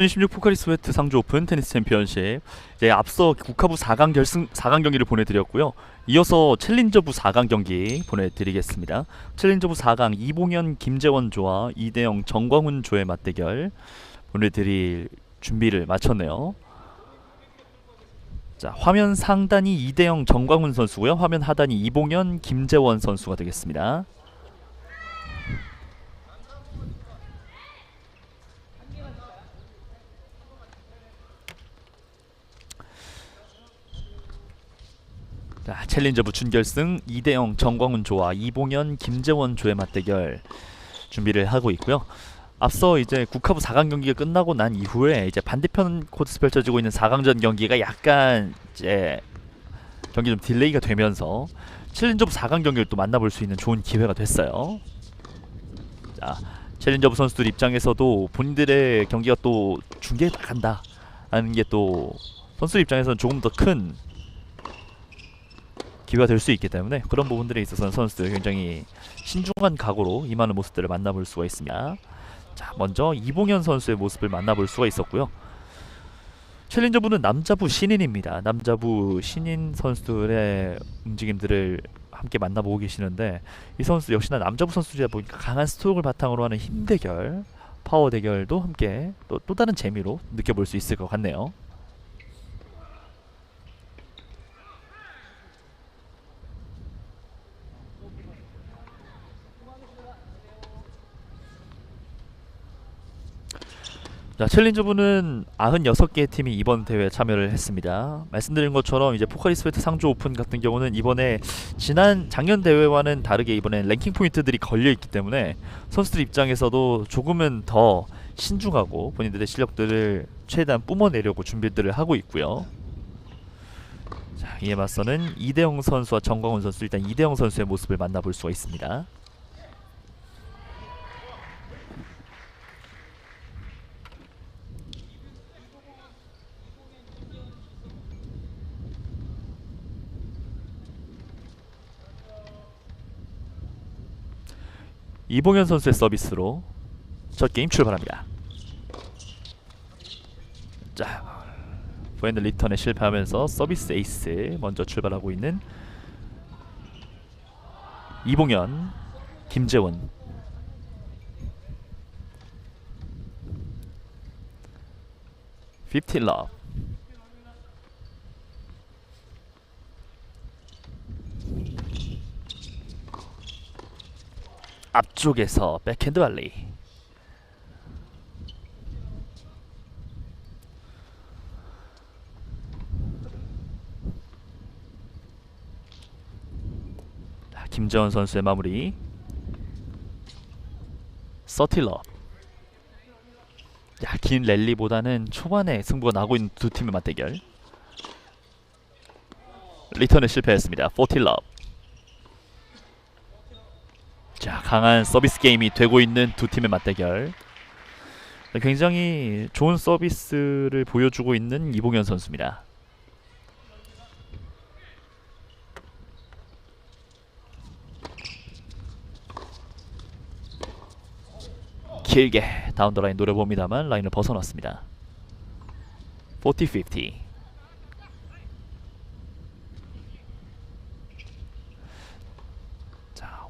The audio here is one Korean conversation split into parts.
2016 포카리 스웨트 상주 오픈 테니스 챔피언십, 이제 앞서 국가부 4강 결승 4강 경기를 보내드렸고요. 이어서 챌린저부 4강 경기 보내드리겠습니다. 챌린저부 4강 이봉현 김재원 조와 이대영 정광훈 조의 맞대결 보내드릴 준비를 마쳤네요. 자, 화면 상단이 이대영 정광훈 선수고요. 화면 하단이 이봉현 김재원 선수가 되겠습니다. 자, 챌린저부 준결승 이대영 정광훈 조와 이봉현 김재원 조의 맞대결 준비를 하고 있고요. 앞서 이제 국가부 4강 경기가 끝나고 난 이후에 이제 반대편 코트에서 펼쳐지고 있는 4강전 경기가 약간 이제 경기 좀 딜레이가 되면서 챌린저부 4강 경기를 또 만나볼 수 있는 좋은 기회가 됐어요. 자, 챌린저부 선수들 입장에서도 본인들의 경기가 또 중계에 나간다 하는 게 또 선수들 입장에서는 조금 더 큰 기회가 될 수 있기 때문에 그런 부분들에 있어서는 선수들 굉장히 신중한 각오로 임하는 모습들을 만나볼 수가 있습니다. 자, 먼저 이봉현 선수의 모습을 만나볼 수가 있었고요. 챌린저부는 남자부 신인입니다. 남자부 신인 선수들의 움직임들을 함께 만나보고 계시는데, 이 선수 역시나 남자부 선수이다 보니까 강한 스트로크를 바탕으로 하는 힘 대결, 파워 대결도 함께 또 다른 재미로 느껴볼 수 있을 것 같네요. 자, 챌린저부는 96개의 팀이 이번 대회에 참여를 했습니다. 말씀드린 것처럼 이제 포카리 스웨트 상주 오픈 같은 경우는 이번에 작년 대회와는 다르게 이번에 랭킹 포인트들이 걸려있기 때문에 선수들 입장에서도 조금은 더 신중하고 본인들의 실력들을 최대한 뿜어내려고 준비들을 하고 있고요. 자, 이에 맞서는 이대영 선수와 정광훈 선수, 일단 이대영 선수의 모습을 만나볼 수가 있습니다. 이봉현 선수의 서비스로 첫 게임 출발합니다. 자, 포핸드 리턴에 실패하면서 서비스 에이스 먼저 출발하고 있는 이봉현 김재원. 럽 앞쪽에서 백핸드 발리. 김재원 선수의 마무리. 서틸러. 야, 긴 랠리보다는 초반에 승부가 나고 있는 두 팀의 맞대결. 리턴에 실패했습니다. 포틸러. 자, 강한 서비스 게임이 되고 있는 두 팀의 맞대결. 굉장히 좋은 서비스를 보여주고 있는 이봉현 선수입니다. 길게 다운 더 라인 노려봅니다만 라인을 벗어났습니다. 40-50.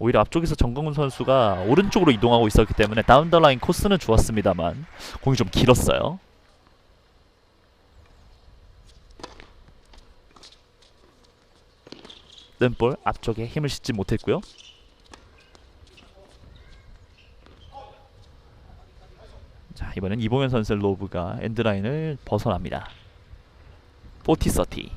오히려 앞쪽에서 정광훈 선수가 오른쪽으로 이동하고 있었기 때문에 다운 더 라인 코스는 좋았습니다만 공이 좀 길었어요. 뜬볼 앞쪽에 힘을 싣지 못했고요. 자, 이번엔 이봉현 선수의 로브가 엔드라인을 벗어납니다. 40-30.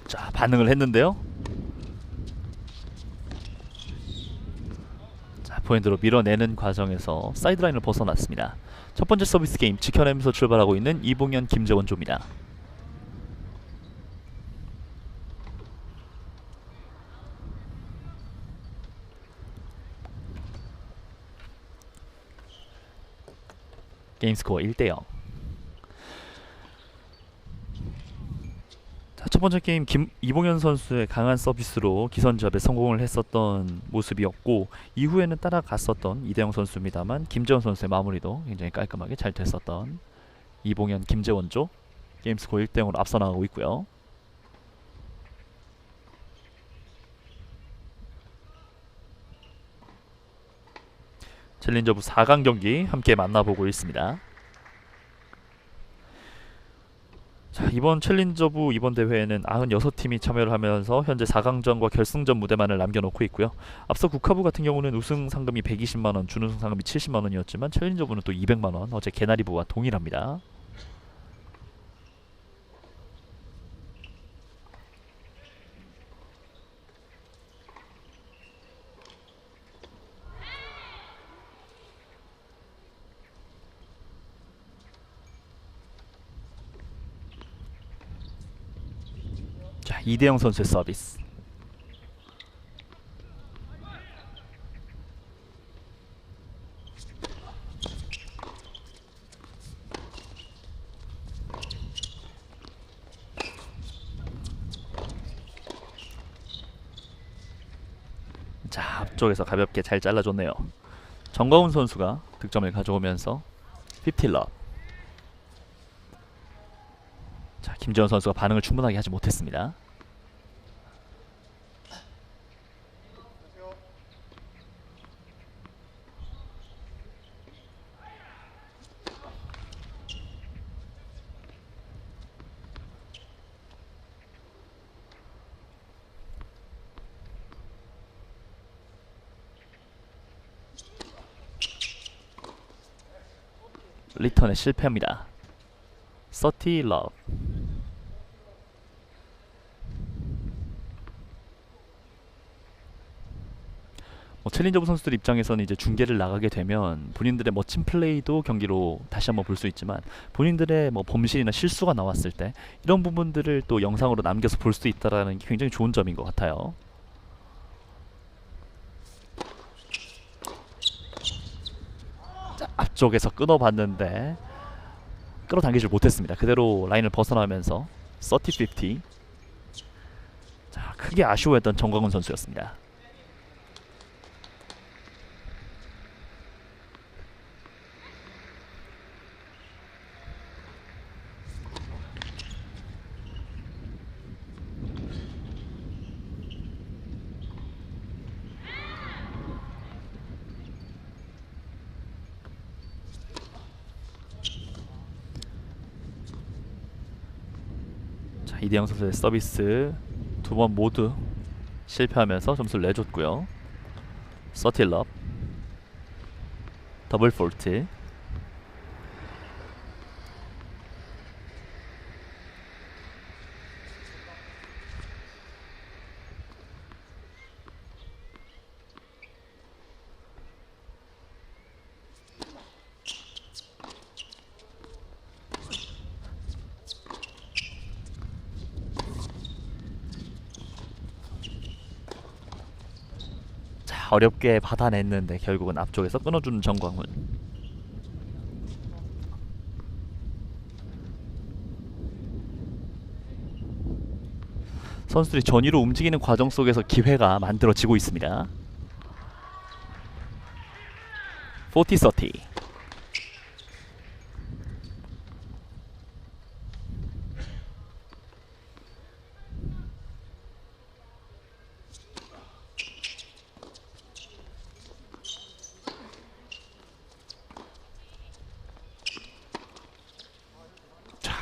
자, 반응을 했는데요. 자, 포핸드로 밀어내는 과정에서 사이드라인을 벗어났습니다. 첫 번째 서비스 게임 지켜내면서 출발하고 있는 이봉현 김재원 조입니다. 게임 스코어 1대0. 첫 번째 게임 이봉현 선수의 강한 서비스로 기선제압에 성공을 했었던 모습이었고, 이후에는 따라갔었던 이대영 선수입니다만 김재원 선수의 마무리도 굉장히 깔끔하게 잘 됐었던 이봉현 김재원조. 게임 스코어 1대0으로 앞서 나가고 있고요. 챌린저부 4강 경기 함께 만나보고 있습니다. 자, 이번 챌린저부 이번 대회에는 96팀이 참여를 하면서 현재 4강전과 결승전 무대만을 남겨놓고 있고요. 앞서 국가부 같은 경우는 우승 상금이 120만원, 준우승 상금이 70만원이었지만 챌린저부는 또 200만원, 어제 개나리부와 동일합니다. 자, 이대영 선수의 서비스. 자, 앞쪽에서 가볍게 잘 잘라줬네요. 정가훈 선수가 득점을 가져오면서 50럽. 자, 김재원 선수가 반응을 충분하게 하지 못했습니다. 리턴에 실패합니다. 30럽. 챌린저부 선수들 입장에서는 이제 중계를 나가게 되면 본인들의 멋진 플레이도 경기로 다시 한번 볼 수 있지만, 본인들의 범실이나 실수가 나왔을 때 이런 부분들을 또 영상으로 남겨서 볼 수 있다라는 게 굉장히 좋은 점인 것 같아요. 자, 앞쪽에서 끊어봤는데 끌어당기질 못했습니다. 그대로 라인을 벗어나면서 30-50. 자, 크게 아쉬워했던 정광훈 선수였습니다. 이대영 선수의 서비스 두 번 모두 실패하면서 점수를 내줬고요. 30럽. 더블 폴트. 어렵게 받아냈는데 결국은 앞쪽에서 끊어주는 정광훈. 선수들이 전위로 움직이는 과정 속에서 기회가 만들어지고 있습니다. 40-30.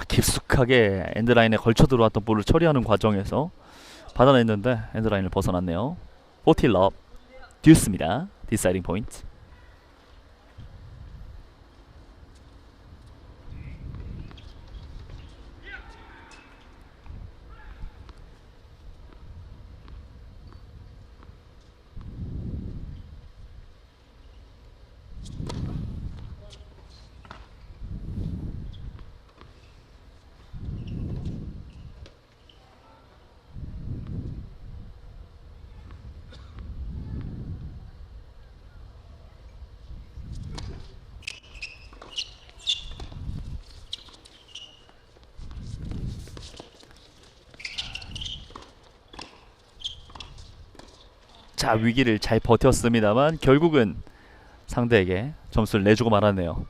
깊숙하게 엔드라인에 걸쳐 들어왔던 볼을 처리하는 과정에서 받아냈는데 엔드라인을 벗어났네요. 40럽. 듀스입니다. 디사이딩 포인트. 자, 위기를 잘 버텼습니다만 결국은 상대에게 점수를 내주고 말았네요.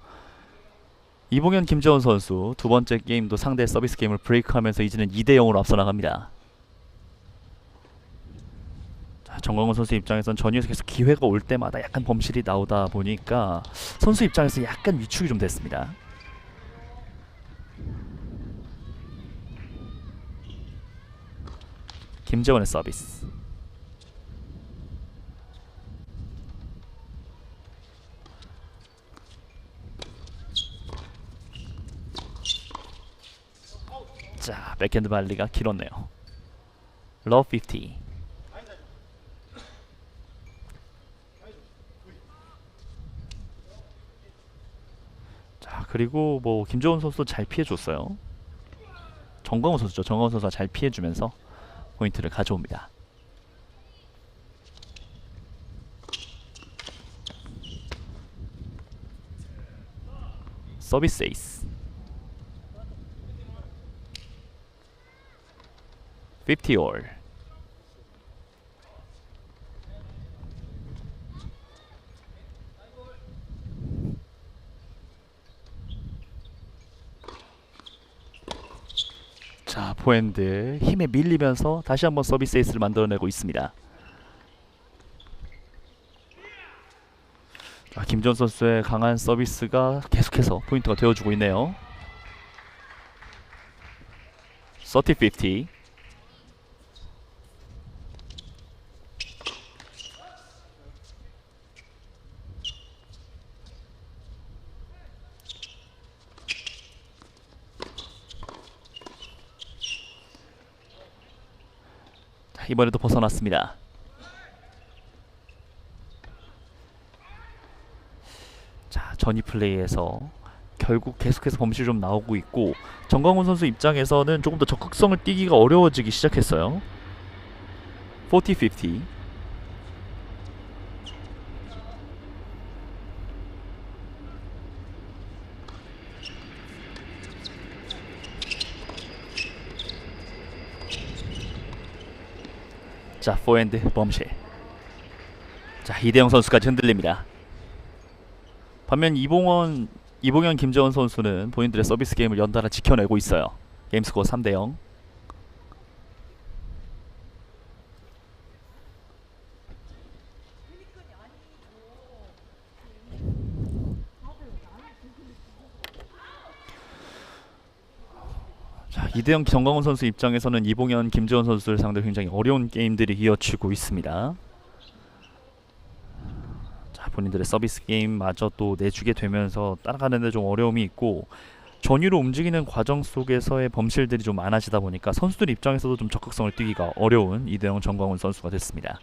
이봉현 김재원 선수 두 번째 게임도 상대 서비스 게임을 브레이크하면서 이제는 2대 0으로 앞서 나갑니다. 자, 정광훈 선수 입장에선 전위에서 계속 기회가 올 때마다 약간 범실이 나오다 보니까 선수 입장에서 약간 위축이 좀 됐습니다. 김재원의 서비스. 자, 백핸드 발리가 길었네요. 러브 50. 자, 그리고 뭐 김재원 선수도 잘 피해줬어요. 정광훈 선수죠. 정광훈 선수가 잘 피해주면서 포인트를 가져옵니다. 서비스 에이스. 50올. 자, 포핸드 힘에 밀리면서 다시 한번 서비스 에이스를 만들어내고 있습니다. 자, 김재원 선수의 강한 서비스가 계속해서 포인트가 되어주고 있네요. 30-50. 자, 이번에도 벗어났습니다. 자, 전위 플레이에서 결국 계속해서 범실이 좀 나오고 있고 정광훈 선수 입장에서는 조금 더 적극성을 띠기가 어려워지기 시작했어요. 40-50. 자, 포핸드 범실. 자, 이대영 선수까지 흔들립니다. 반면 이봉현 김재원 선수는 본인들의 서비스 게임을 연달아 지켜내고 있어요. 게임 스코어 3대 0. 자, 이대영 정광훈 선수 입장에서는 이봉현 김재원 선수를 상대로 굉장히 어려운 게임들이 이어지고 있습니다. 자, 본인들의 서비스 게임마저도 내주게 되면서 따라가는데 좀 어려움이 있고 전위로 움직이는 과정 속에서의 범실들이 좀 많아지다 보니까 선수들 입장에서도 좀 적극성을 띠기가 어려운 이대영 정광훈 선수가 됐습니다.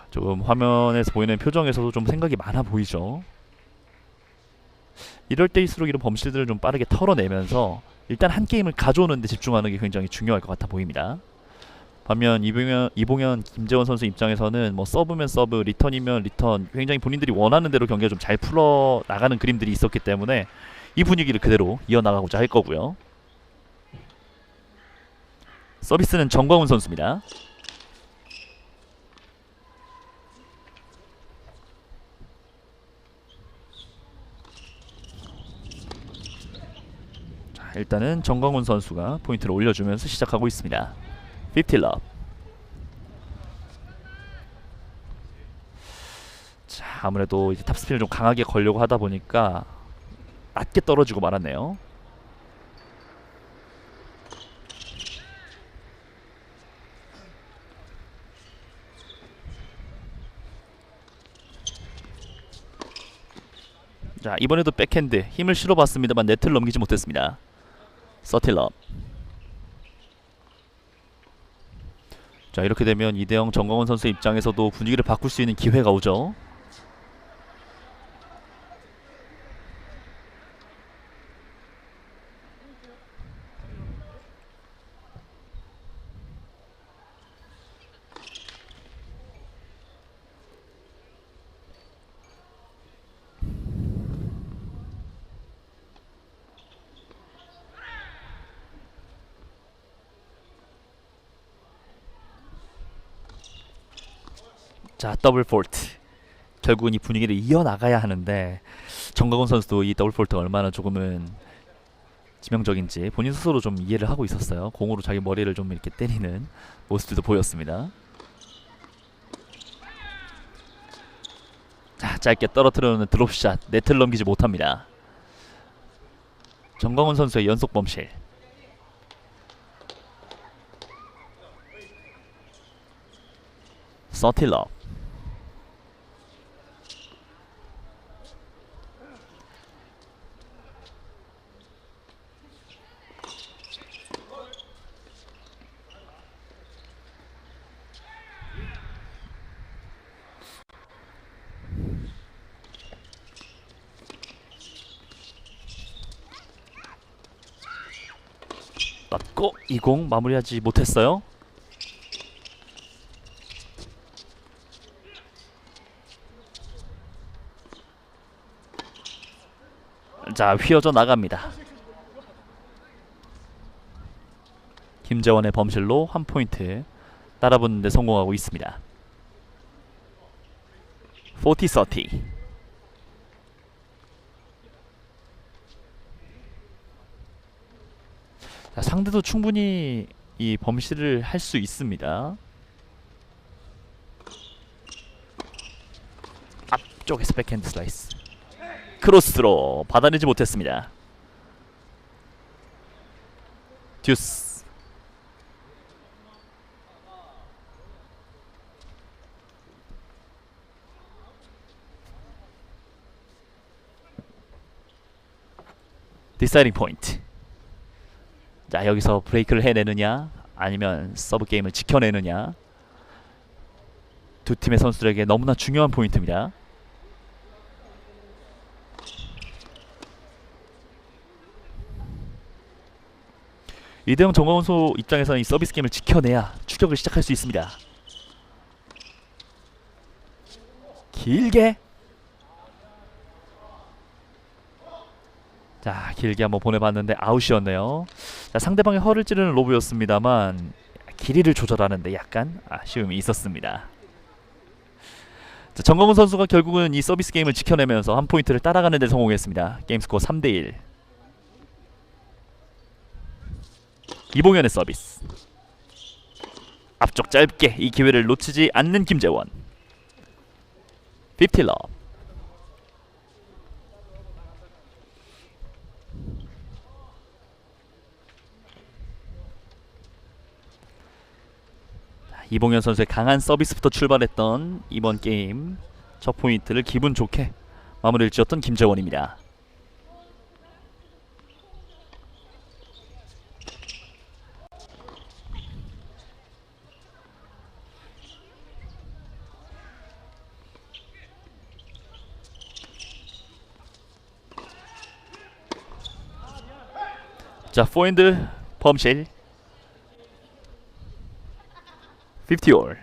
조금 화면에서 보이는 표정에서도 좀 생각이 많아 보이죠. 이럴 때일수록 이런 범실들을 좀 빠르게 털어내면서 일단 한 게임을 가져오는 데 집중하는 게 굉장히 중요할 것 같아 보입니다. 반면 이봉현 김재원 선수 입장에서는 뭐 서브면 서브, 리턴이면 리턴, 굉장히 본인들이 원하는 대로 경기가 좀 잘 풀어 나가는 그림들이 있었기 때문에 이 분위기를 그대로 이어나가고자 할 거고요. 서비스는 정광훈 선수입니다. 자, 일단은 정광훈 선수가 포인트를 올려주면서 시작하고 있습니다. 50러브. 자, 아무래도 이제 탑스핀을 좀 강하게 걸려고 하다 보니까 낮게 떨어지고 말았네요. 자, 이번에도 백핸드 힘을 실어봤습니다만 네트를 넘기지 못했습니다. 30러브. 자, 이렇게 되면 이대영 정광훈 선수 입장에서도 분위기를 바꿀 수 있는 기회가 오죠. 자, 더블 폴트. 결국은 이 분위기를 이어나가야 하는데 정광훈 선수도 이 더블 폴트가 얼마나 조금은 치명적인지 본인 스스로 좀 이해를 하고 있었어요. 공으로 자기 머리를 좀 이렇게 때리는 모습들도 보였습니다. 자, 짧게 떨어뜨려놓는 드롭샷. 네트를 넘기지 못합니다. 정광훈 선수의 연속 범실. 서틸러. 맞고 이 공 마무리하지 못했어요. 자, 휘어져 나갑니다. 김재원의 범실로 한 포인트 따라붙는 데 성공하고 있습니다. 40-30. 자, 상대도 충분히 이 범실을 할 수 있습니다. 앞쪽에서 백핸드 슬라이스. 크로스로 받아내지 못했습니다. 듀스. 디사이딩 포인트. 자, 여기서 브레이크를 해내느냐 아니면 서브 게임을 지켜내느냐, 두 팀의 선수들에게 너무나 중요한 포인트입니다. 이대영 정광훈 선수 입장에서는 이 서비스 게임을 지켜내야 추격을 시작할 수 있습니다. 길게. 자, 길게 한번 보내봤는데 아웃이었네요. 자, 상대방의 허를 찌르는 로브였습니다만 길이를 조절하는데 약간 아쉬움이 있었습니다. 자, 정광훈 선수가 결국은 이 서비스 게임을 지켜내면서 한 포인트를 따라가는 데 성공했습니다. 게임 스코어 3대1. 이봉현의 서비스. 앞쪽 짧게 이 기회를 놓치지 않는 김재원. 50러. 이봉현 선수의 강한 서비스부터 출발했던 이번 게임 첫 포인트를 기분 좋게 마무리를 지었던 김재원입니다. 자, 포핸드 범실. 50올.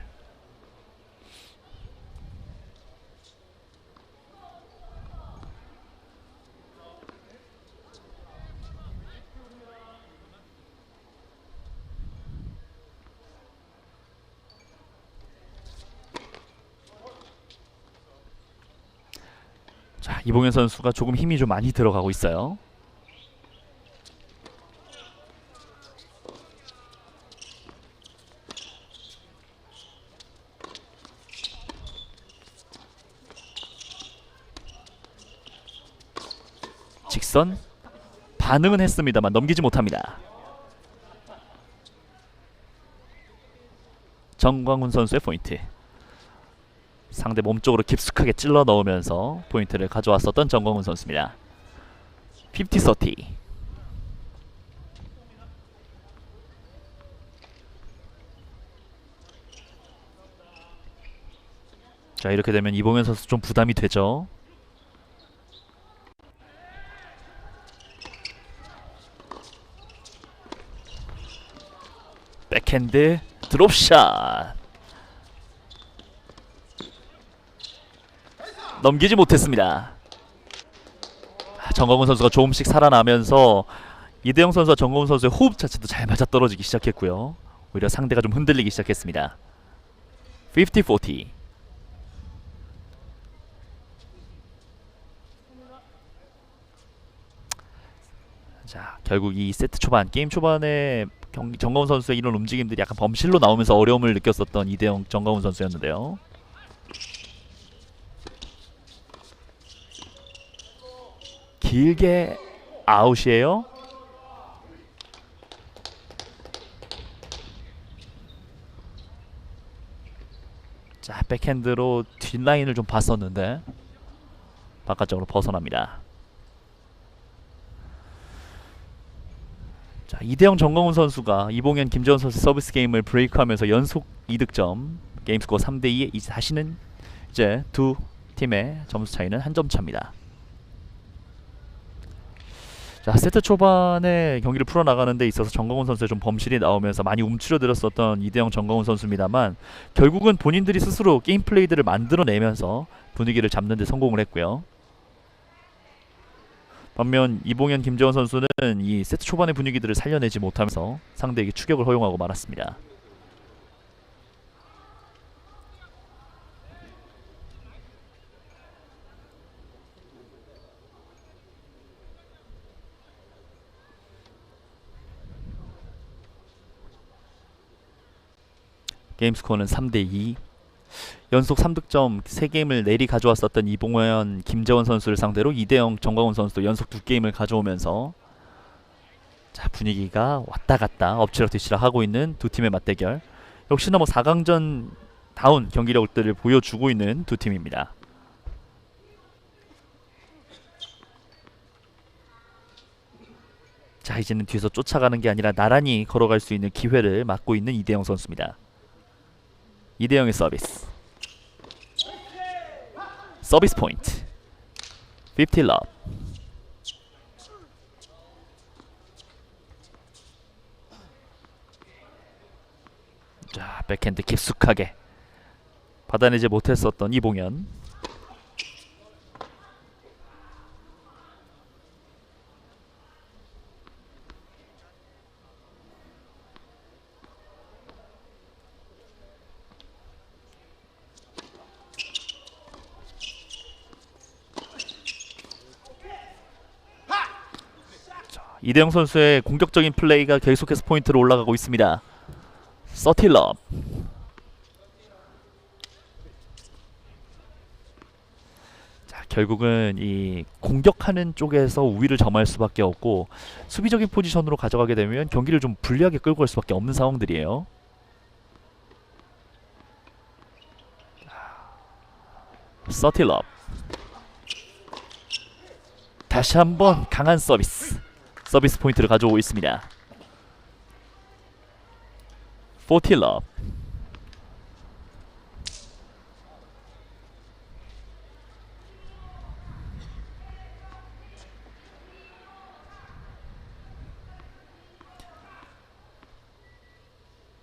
자, 이봉현 선수가 조금 힘이 좀 많이 들어가고 있어요. 직선 반응은 했습니다만 넘기지 못합니다. 정광훈 선수의 포인트. 상대 몸쪽으로 깊숙하게 찔러 넣으면서 포인트를 가져왔었던 정광훈 선수입니다. 50-30. 자, 이렇게 되면 이봉현 선수 좀 부담이 되죠. 백핸드 드롭샷. 넘기지 못했습니다. 정광훈 선수가 조금씩 살아나면서 이대영 선수와 정광훈 선수의 호흡 자체도 잘 맞아떨어지기 시작했고요. 오히려 상대가 좀 흔들리기 시작했습니다. 50-40. 자, 결국 이 세트 초반, 게임 초반에 정가훈 선수의 이런 움직임들이 약간 범실로 나오면서 어려움을 느꼈었던 이대영 정가훈 선수였는데요. 길게 아웃이에요. 자, 백핸드로 뒷라인을 좀 봤었는데 바깥쪽으로 벗어납니다. 자, 이대영 정광훈 선수가 이봉현 김재원 선수 서비스 게임을 브레이크하면서 연속 2득점, 게임스코어 3대2. 이제 다시는 이제 두 팀의 점수 차이는 한 점 차입니다. 자, 세트 초반에 경기를 풀어나가는 데 있어서 정광훈 선수의 좀 범실이 나오면서 많이 움츠러들었었던 이대영 정광훈 선수입니다만, 결국은 본인들이 스스로 게임 플레이들을 만들어내면서 분위기를 잡는 데 성공을 했고요. 반면 이봉현 김재원 선수는 이 세트 초반의 분위기들을 살려내지 못하면서 상대에게 추격을 허용하고 말았습니다. 게임 스코어는 3대2. 연속 3득점 3게임을 내리 가져왔었던 이봉현 김재원 선수를 상대로 이대영 정광훈 선수도 연속 2게임을 가져오면서 자, 분위기가 왔다갔다 엎치락뒤치락 하고 있는 두 팀의 맞대결. 역시나 뭐 4강전 다운 경기력들을 보여주고 있는 두 팀입니다. 자, 이제는 뒤에서 쫓아가는 게 아니라 나란히 걸어갈 수 있는 기회를 맞고 있는 이대영 선수입니다. 이대영의 서비스. 서비스 포인트. 50 러브. 자, 백핸드 깊숙하게 받아내지 못했었던 이봉현. 이대영 선수의 공격적인 플레이가 계속해서 포인트로 올라가고 있습니다. 30 러브. 자, 결국은 이 공격하는 쪽에서 우위를 점할 수밖에 없고 수비적인 포지션으로 가져가게 되면 경기를 좀 불리하게 끌고 갈 수밖에 없는 상황들이에요. 30 러브. 다시 한번 강한 서비스. 서비스 포인트를 가져오고 있습니다. 40 러브.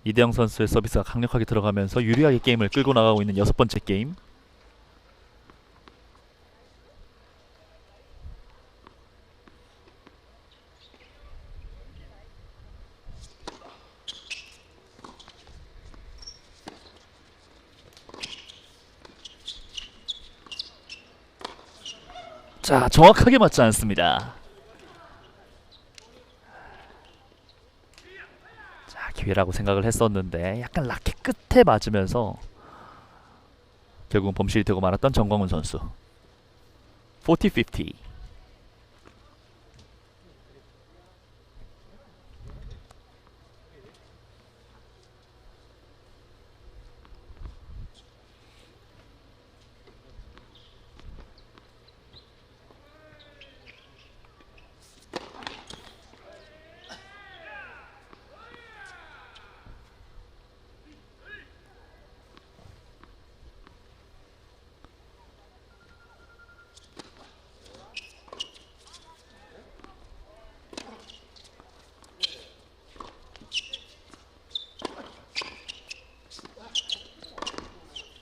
이대영 선수의 서비스가 강력하게 들어가면서 유리하게 게임을 끌고 나가고 있는 6번째 게임. 자, 정확하게 맞지 않습니다. 자, 기회라고 생각을 했었는데 약간 라켓 끝에 맞으면서 결국은 범실이 되고 말았던 정광훈 선수. 40-50.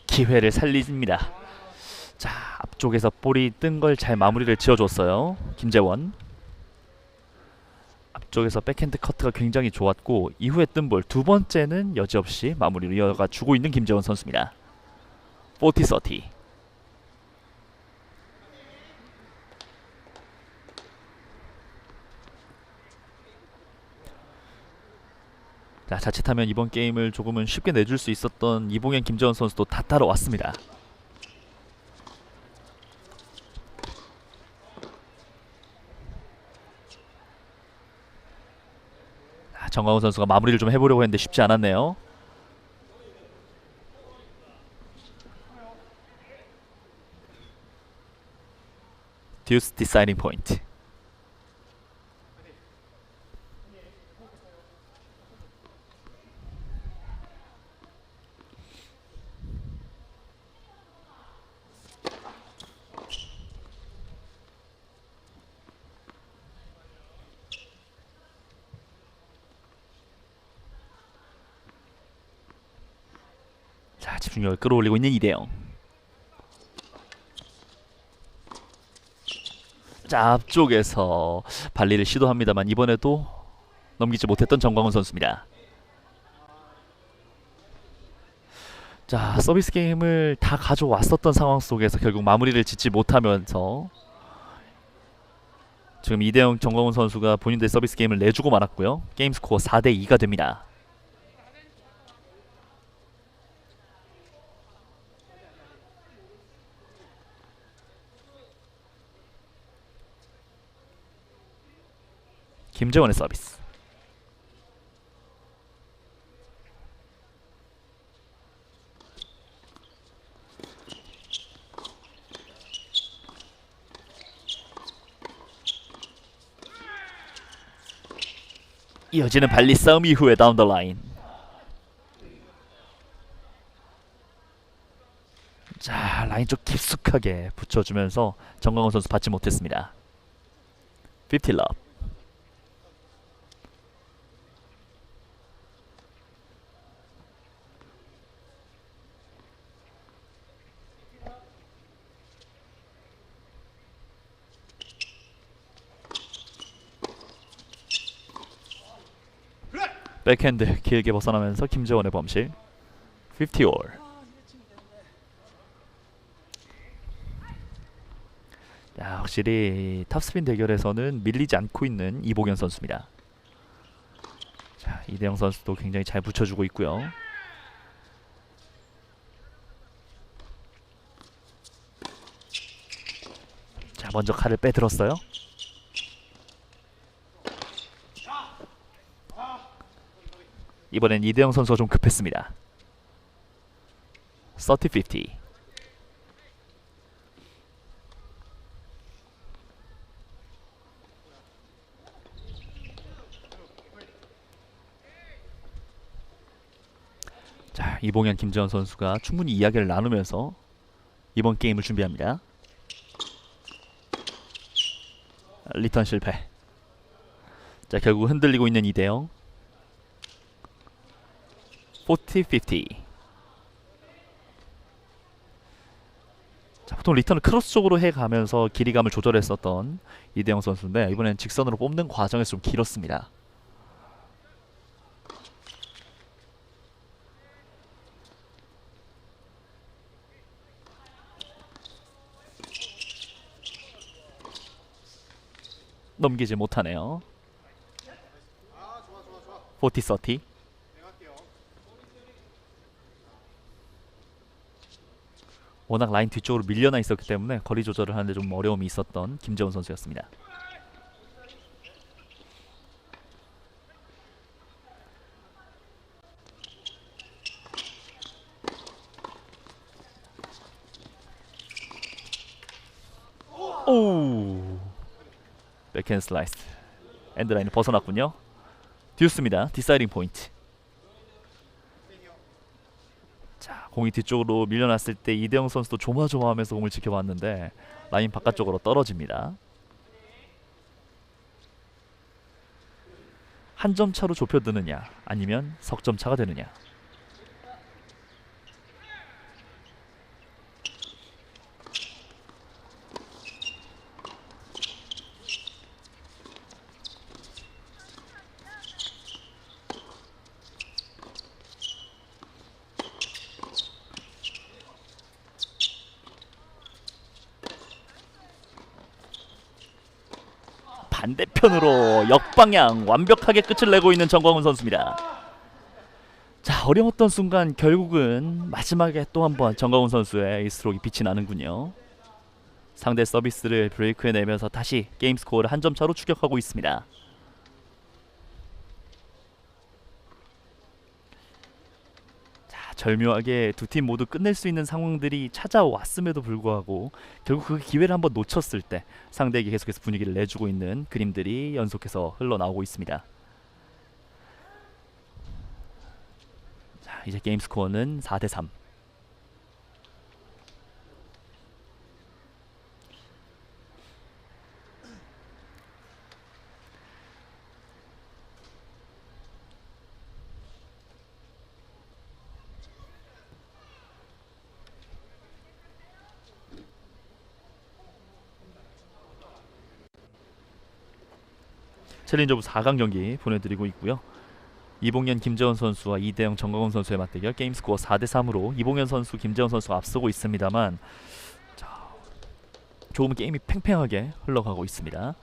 기회를 살립니다. 자, 앞쪽에서 볼이 뜬 걸 잘 마무리를 지어줬어요. 김재원. 앞쪽에서 백핸드 커트가 굉장히 좋았고 이후에 뜬 볼 두 번째는 여지없이 마무리를 이어가 주고 있는 김재원 선수입니다. 40-30. 자, 자칫하면 이번 게임을 조금은 쉽게 내줄 수 있었던 이봉현 김재원 선수도 다 따라왔습니다. 정광훈 선수가 마무리를 좀 해보려고 했는데 쉽지 않았네요. 듀스 디사이딩 포인트. 자, 집중력을 끌어올리고 있는 이대영. 자, 앞쪽에서 발리를 시도합니다만 이번에도 넘기지 못했던 정광훈 선수입니다. 자, 서비스 게임을 다 가져왔었던 상황 속에서 결국 마무리를 짓지 못하면서 지금 이대영 정광훈 선수가 본인들의 서비스 게임을 내주고 말았고요. 게임 스코어 4대2가 됩니다. 김재원의 서비스. 이어지는 발리 싸움 이후에 다운 더 라인. 자, 라인 쪽 깊숙하게 붙여주면서 정광훈 선수 받지 못했습니다. 50 러브. 백핸드 길게 벗어나면서 김재원의 범실. 50올. 야, 확실히 탑스핀 대결에서는 밀리지 않고 있는 이봉현 선수입니다. 자, 이대영 선수도 굉장히 잘 붙여주고 있고요. 자, 먼저 칼을 빼들었어요. 이번엔 이대영 선수가 좀 급했습니다. 30-50. 자, 이봉현 김재원 선수가 충분히 이야기를 나누면서 이번 게임을 준비합니다. 리턴 실패. 자, 결국 흔들리고 있는 이대영. 40-50. 자, 보통 리턴을 크로스 쪽으로 해가면서 길이감을 조절했었던 이대영 선수인데 이번엔 직선으로 뽑는 과정에서 좀 길었습니다. 넘기지 못하네요. 40-30. 워낙 라인 뒤쪽으로 밀려나 있었기 때문에 거리 조절을 하는데 좀 어려움이 있었던 김재원 선수였습니다. 오, 백핸드 슬라이스. 엔드라인을 벗어났군요. 듀스입니다. 디사이딩 포인트. 자, 공이 뒤쪽으로 밀려났을 때 이대영 선수도 조마조마하면서 공을 지켜봤는데 라인 바깥쪽으로 떨어집니다. 한 점 차로 좁혀드느냐 아니면 석점 차가 되느냐. 반대편으로 역방향 완벽하게 끝을 내고 있는 정광훈 선수입니다. 어려웠던 순간 결국은 마지막에 또 한번 정가훈 선수의 에이스트로크가 빛이 나는군요. 상대 서비스를 브레이크해내면서 다시 게임 스코어를 한 점 차로 추격하고 있습니다. 자, 절묘하게 두 팀 모두 끝낼 수 있는 상황들이 찾아왔음에도 불구하고 결국 그 기회를 한번 놓쳤을 때 상대에게 계속해서 분위기를 내주고 있는 그림들이 연속해서 흘러나오고 있습니다. 자, 이제 게임 스코어는 4대3. 챌린저부 4강 경기 보내드리고 있고요. 이봉현, 김재원 선수와 이대영, 정광훈 선수의 맞대결, 게임 스코어 4대3으로 이봉현 선수, 김재원 선수가 앞서고 있습니다만, 자, 조금 게임이 팽팽하게 흘러가고 있습니다.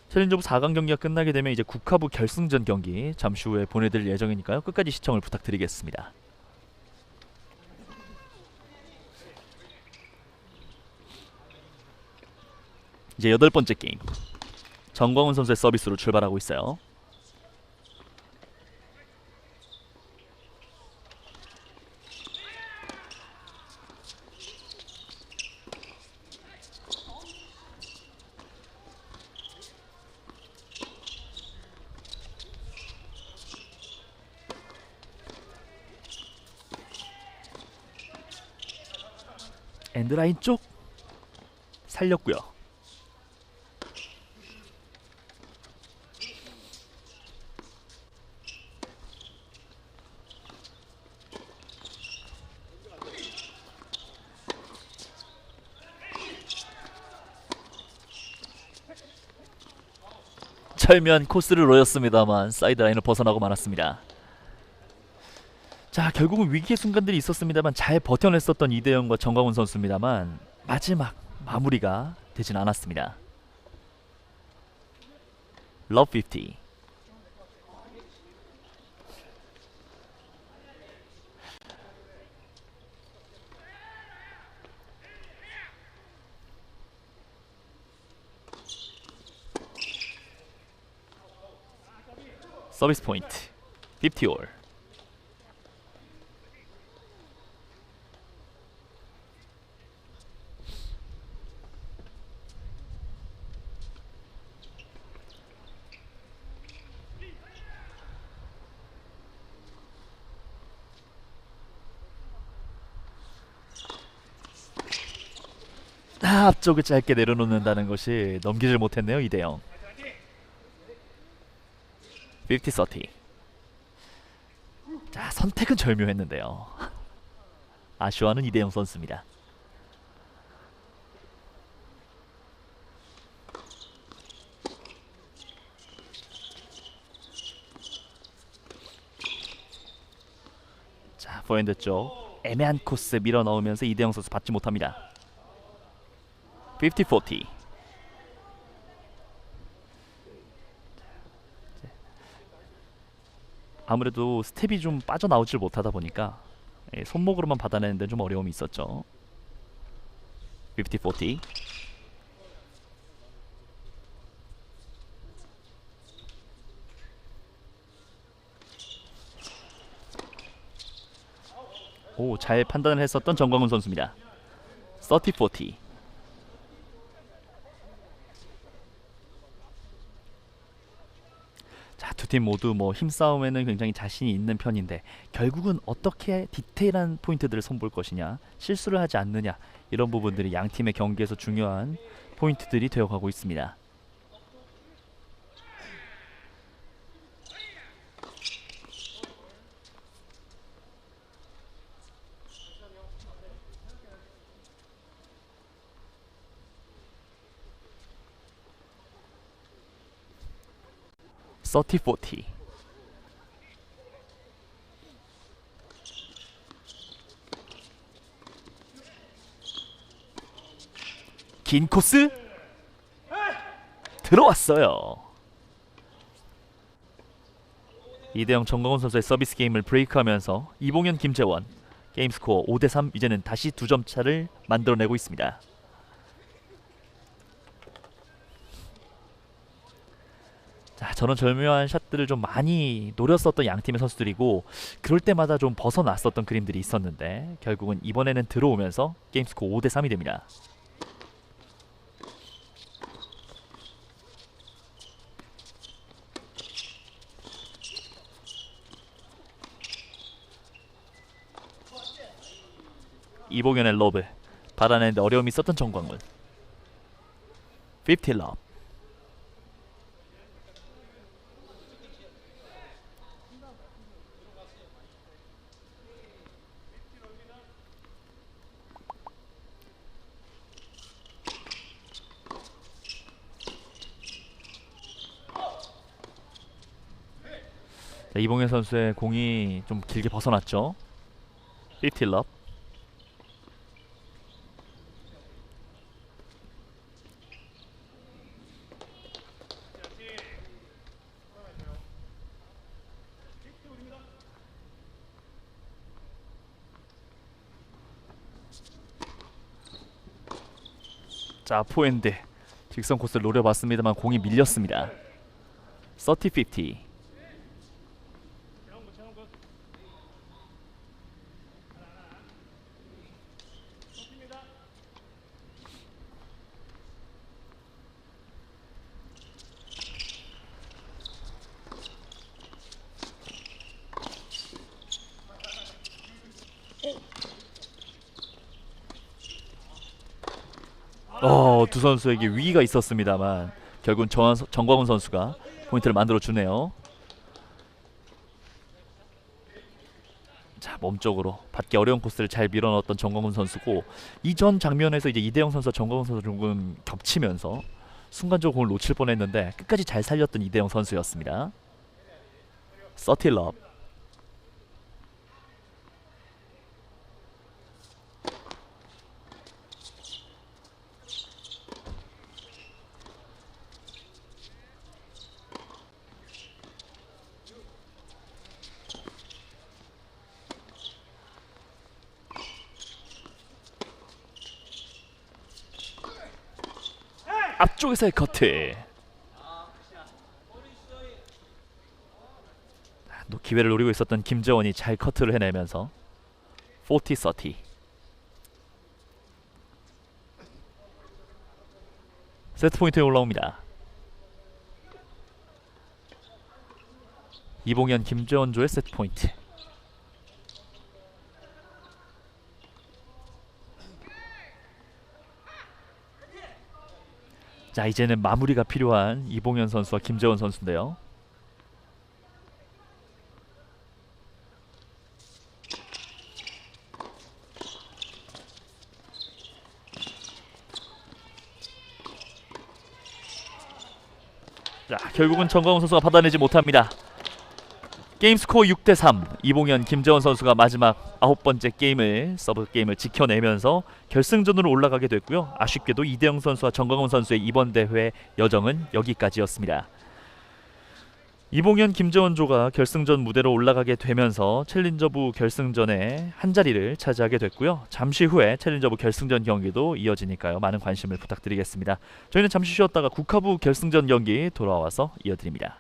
챌린저부 4강 경기가 끝나게 되면 이제 국카부 결승전 경기 잠시 후에 보내드릴 예정이니까요. 끝까지 시청을 부탁드리겠습니다. 이제 8번째 게임, 정광훈 선수의 서비스로 출발하고 있어요. 엔드라인 쪽 살렸고요. 철면 코스를 놓였습니다만 사이드라인을 벗어나고 말았습니다. 자, 결국은 위기의 순간들이 있었습니다만 잘 버텨냈었던 이대영과 정광훈 선수입니다만 마지막 마무리가 되진 않았습니다. 러브 50. 서비스 포인트 50올. 앞쪽을 짧게 내려놓는다는 것이 넘기질 못했네요, 이대영. 50-30. 자, 선택은 절묘했는데요. 아쉬워하는 이대영 선수입니다. 자, 포핸드 쪽 애매한 코스 밀어 넣으면서 이대영 선수 받지 못합니다. 50-40. 아무래도 스텝이 좀 빠져나오질 못하다 보니까 손목으로만 받아내는 데 좀 어려움이 있었죠. 50-40. 오, 잘 판단을 했었던 정광훈 선수입니다. 30-40. 두 팀 모두 뭐 힘싸움에는 굉장히 자신이 있는 편인데 결국은 어떻게 디테일한 포인트들을 선볼 것이냐, 실수를 하지 않느냐, 이런 부분들이 양 팀의 경기에서 중요한 포인트들이 되어가고 있습니다. (30-40) 긴 코스 들어왔어요. 이대영 정광훈 선수의 서비스 게임을 브레이크하면서 이봉현 김재원 게임 스코어 5대3 이제는 다시 2점 차를 만들어내고 있습니다. 자, 저런 절묘한 샷들을 좀 많이 노렸었던 양팀의 선수들이고 그럴 때마다 좀 벗어났었던 그림들이 있었는데 결국은 이번에는 들어오면서 게임 스코어 5대3이 됩니다. 이봉현의 러브 받아내는데 어려움이 있었던 정광훈. 50 러브. 자, 이봉현 선수의 공이 좀 길게 벗어났죠. 50 러브. 자, 포핸드 직선 코스를 노려봤습니다만 공이 밀렸습니다. 30-50. 두 선수에게 위기가 있었습니다만 결국은 정광훈 선수가 포인트를 만들어주네요. 자, 몸쪽으로 받기 어려운 코스를 잘 밀어넣었던 정광훈 선수고 이전 장면에서 이제 이대영 선수와 정광훈 선수 조금 겹치면서 순간적으로 공을 놓칠 뻔했는데 끝까지 잘 살렸던 이대영 선수였습니다. 30 러브. 앞쪽에서의 커트. 또 기회를 노리고 있었던 김재원이 잘 커트를 해내면서 40-30. 세트 포인트에 올라옵니다. 이봉현 김재원 조의 세트 포인트. 자, 이제는 마무리가 필요한 이봉현 선수와 김재원 선수인데요. 자, 결국은 정광훈 선수가 받아내지 못합니다. 게임 스코어 6대3. 이봉현, 김재원 선수가 마지막 9번째 게임을 서브 게임을 지켜내면서 결승전으로 올라가게 됐고요. 아쉽게도 이대영 선수와 정광훈 선수의 이번 대회 여정은 여기까지였습니다. 이봉현, 김재원 조가 결승전 무대로 올라가게 되면서 챌린저부 결승전에 한 자리를 차지하게 됐고요. 잠시 후에 챌린저부 결승전 경기도 이어지니까요. 많은 관심을 부탁드리겠습니다. 저희는 잠시 쉬었다가 국가부 결승전 경기 돌아와서 이어드립니다.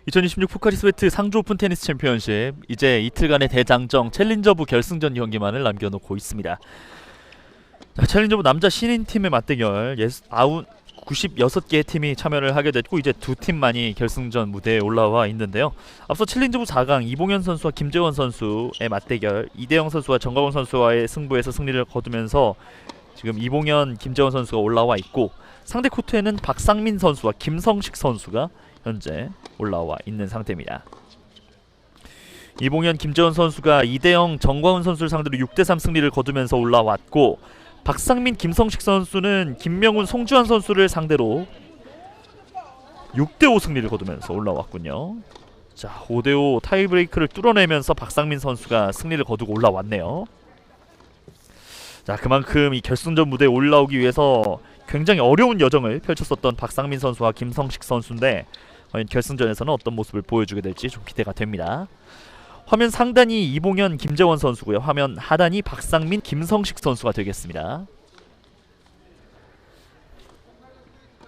(2026) 포카리 스웨트 상주 오픈 테니스 챔피언십 이제 이틀간의 대장정 챌린저부 결승전 경기만을 남겨놓고 있습니다. 자, 챌린저부 남자 신인팀의 맞대결 96개의 팀이 참여를 하게 됐고 이제 두 팀만이 결승전 무대에 올라와 있는데요. 앞서 챌린저부 4강 이봉현 선수와 김재원 선수의 맞대결 이대영 선수와 정광훈 선수와의 승부에서 승리를 거두면서 지금 이봉현, 김재원 선수가 올라와 있고 상대 코트에는 박상민 선수와 김성식 선수가 현재 올라와 있는 상태입니다. 이봉현, 김재원 선수가 2대0 정광훈 선수를 상대로 6대3 승리를 거두면서 올라왔고, 박상민, 김성식 선수는 김명훈, 송주환 선수를 상대로 6대5 승리를 거두면서 올라왔군요. 자, 5대5 타이브레이크를 뚫어내면서 박상민 선수가 승리를 거두고 올라왔네요. 자, 그만큼 이 결승전 무대에 올라오기 위해서 굉장히 어려운 여정을 펼쳤었던 박상민 선수와 김성식 선수인데, 과연 결승전에서는 어떤 모습을 보여주게 될지 좀 기대가 됩니다. 화면 상단이 이봉현, 김재원 선수고요. 화면 하단이 박상민, 김성식 선수가 되겠습니다.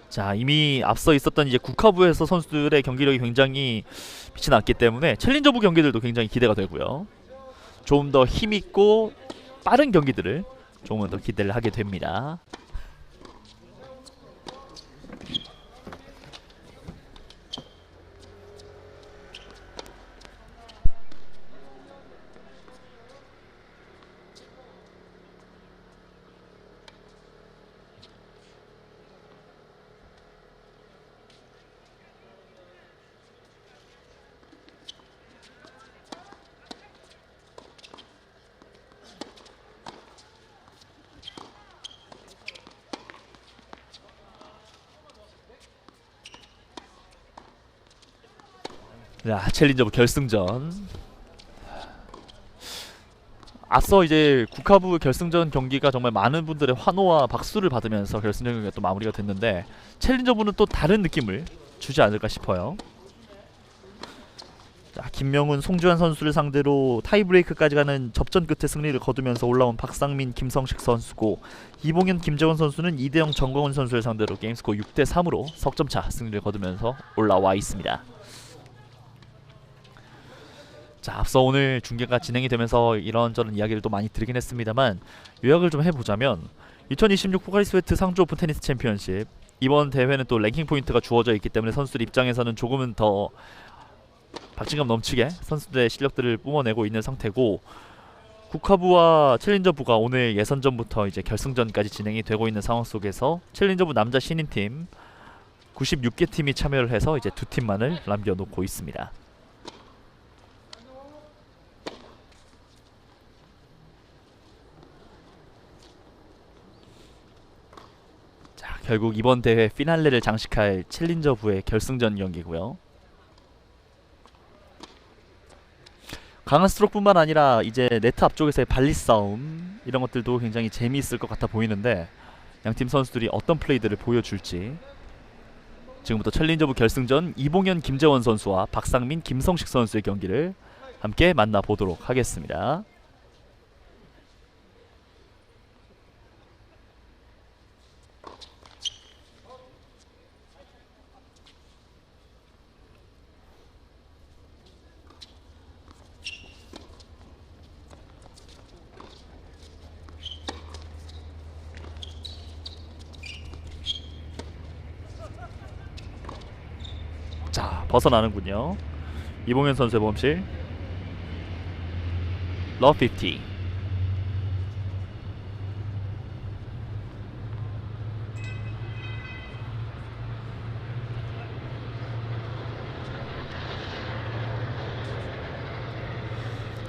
자, 이미 앞서 있었던 이제 국가부에서 선수들의 경기력이 굉장히 빛이 났기 때문에 챌린저부 경기들도 굉장히 기대가 되고요. 조금 더 힘있고 빠른 경기들을 조금 더 기대를 하게 됩니다. 자, 챌린저부 결승전. 앞서 이제 국가부 결승전 경기가 정말 많은 분들의 환호와 박수를 받으면서 결승전 경기가 또 마무리가 됐는데, 챌린저부는 또 다른 느낌을 주지 않을까 싶어요. 자, 김명훈, 송주환 선수를 상대로 타이브레이크까지 가는 접전 끝에 승리를 거두면서 올라온 박상민, 김성식 선수고, 이봉현, 김재원 선수는 2대0 정광훈 선수를 상대로 게임스코어 6대3으로 석점차 승리를 거두면서 올라와 있습니다. 자, 앞서 오늘 중계가 진행이 되면서 이런저런 이야기를 또 많이 드리긴 했습니다만, 요약을 좀 해보자면 2026 포카리 스웨트 상주 오픈 테니스 챔피언십, 이번 대회는 또 랭킹 포인트가 주어져 있기 때문에 선수들 입장에서는 조금은 더 박진감 넘치게 선수들의 실력들을 뿜어내고 있는 상태고, 국가부와 챌린저부가 오늘 예선전부터 이제 결승전까지 진행이 되고 있는 상황 속에서 챌린저부 남자 신인팀 96개 팀이 참여를 해서 이제 두 팀만을 남겨놓고 있습니다. 결국 이번 대회 피날레를 장식할 챌린저부의 결승전 경기고요. 강한 스트로크뿐만 아니라 이제 네트 앞쪽에서의 발리 싸움, 이런 것들도 굉장히 재미있을 것 같아 보이는데, 양팀 선수들이 어떤 플레이들을 보여줄지 지금부터 챌린저부 결승전 이봉현, 김재원 선수와 박상민, 김성식 선수의 경기를 함께 만나보도록 하겠습니다. 자, 벗어나는군요. 이봉현 선수의 범실. 러브 50.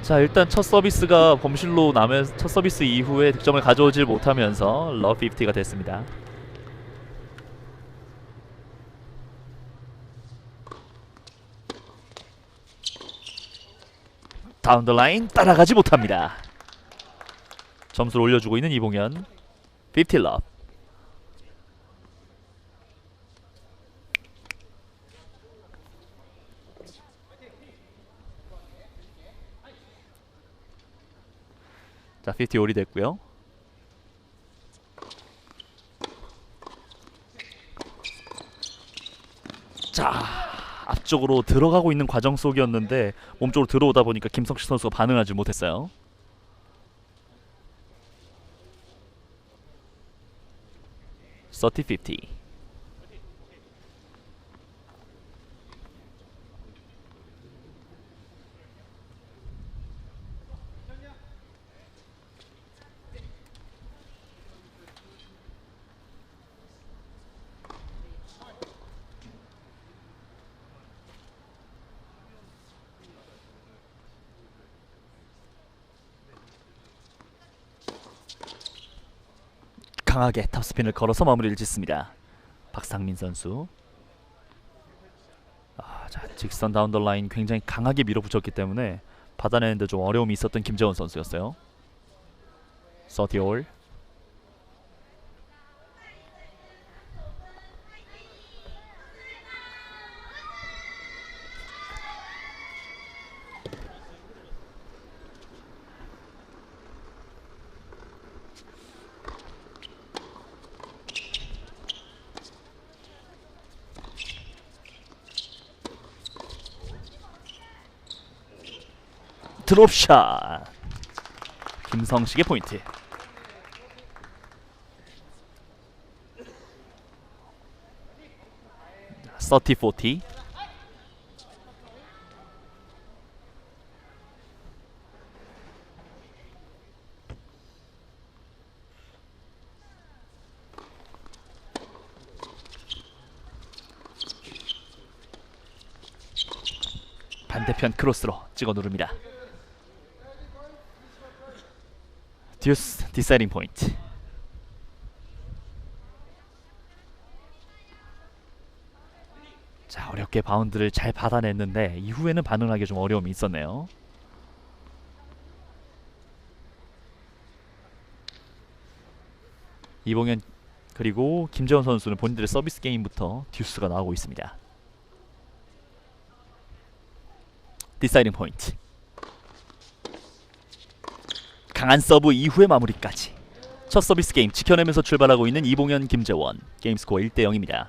자, 일단 첫 서비스가 범실로 나면서 첫 서비스 이후에 득점을 가져오질 못하면서 러브 50가 됐습니다. 다운 더 라인 따라가지 못합니다. 점수를 올려주고 있는 이봉현. 50 러브. 자, 50 올이 됐고요. 자, 앞쪽으로 들어가고 있는 과정 속이었는데 몸쪽으로 들어오다 보니까 김성식 선수가 반응하지 못했어요. 서티 50. 강하게 탑스핀을 걸어서 마무리를 짓습니다. 박상민 선수. 자, 직선 다운 더 라인 굉장히 강하게 밀어붙였기 때문에 받아내는데 좀 어려움이 있었던 김재원 선수였어요. 30올. 드롭샷. 김성식의 포인트. 서티 40. 반대편 크로스로 찍어 누릅니다. 듀스 디사이딩 포인트. 자, 어렵게 바운드를 잘 받아냈는데 이후에는 반응하기 좀 어려움이 있었네요. 이봉현 그리고 김재원 선수는 본인들의 서비스 게임부터 듀스가 나오고 있습니다. 디사이딩 포인트. 강한 서브 이후의 마무리까지. 첫 서비스 게임 지켜내면서 출발하고 있는 이봉현 김재원. 게임 스코어 1대0입니다.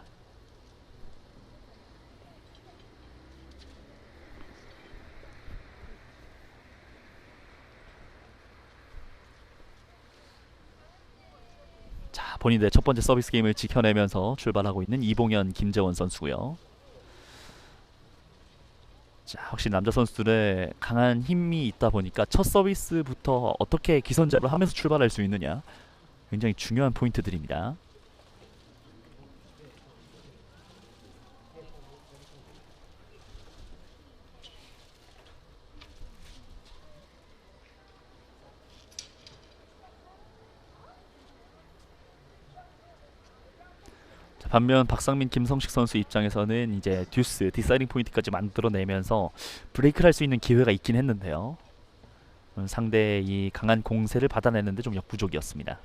자, 본인들의 첫 번째 서비스 게임을 지켜내면서 출발하고 있는 이봉현 김재원 선수고요. 자, 확실히 남자 선수들의 강한 힘이 있다 보니까 첫 서비스부터 어떻게 기선제압을 하면서 출발할 수 있느냐, 굉장히 중요한 포인트들입니다. 반면 박상민, 김성식 선수 입장에서는 이제 듀스, 디사이딩 포인트까지 만들어내면서 브레이크를 할 수 있는 기회가 있긴 했는데요. 상대의 이 강한 공세를 받아내는데 좀 역부족이었습니다.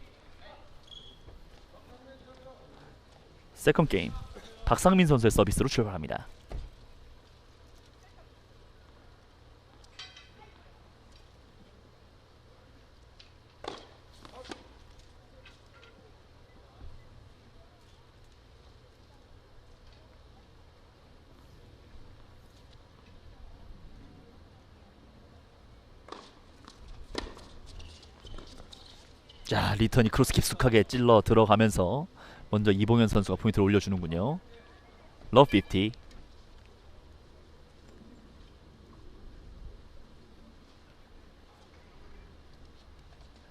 세컨 게임, 박상민 선수의 서비스로 출발합니다. 자, 리턴이 크로스 깊숙하게 찔러 들어가면서 먼저 이봉현 선수가 포인트를 올려주는군요. 러브 50.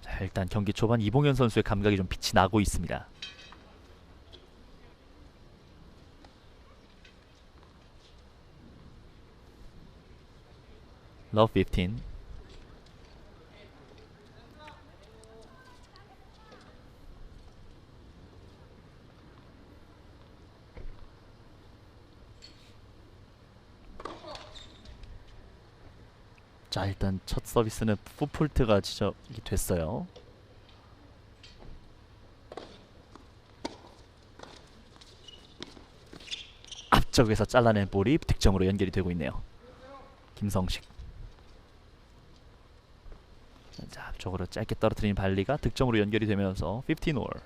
자, 일단 경기 초반 이봉현 선수의 감각이 좀 빛이 나고 있습니다. 러브 15. 자, 일단 첫 서비스는 풋폴트가 지적이 됐어요. 앞쪽에서 잘라낸 볼이 득점으로 연결이 되고 있네요. 김성식. 자, 앞쪽으로 짧게 떨어뜨린 발리가 득점으로 연결이 되면서 15올.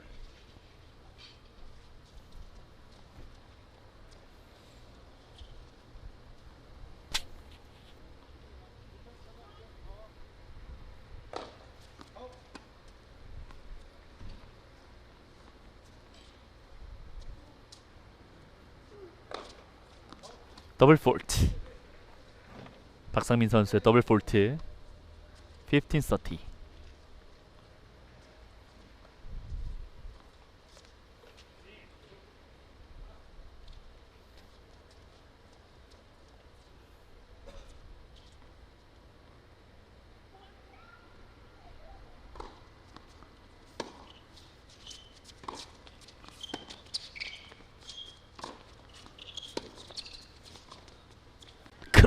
더블 폴트. 박상민 선수의 더블 폴트. 15-30.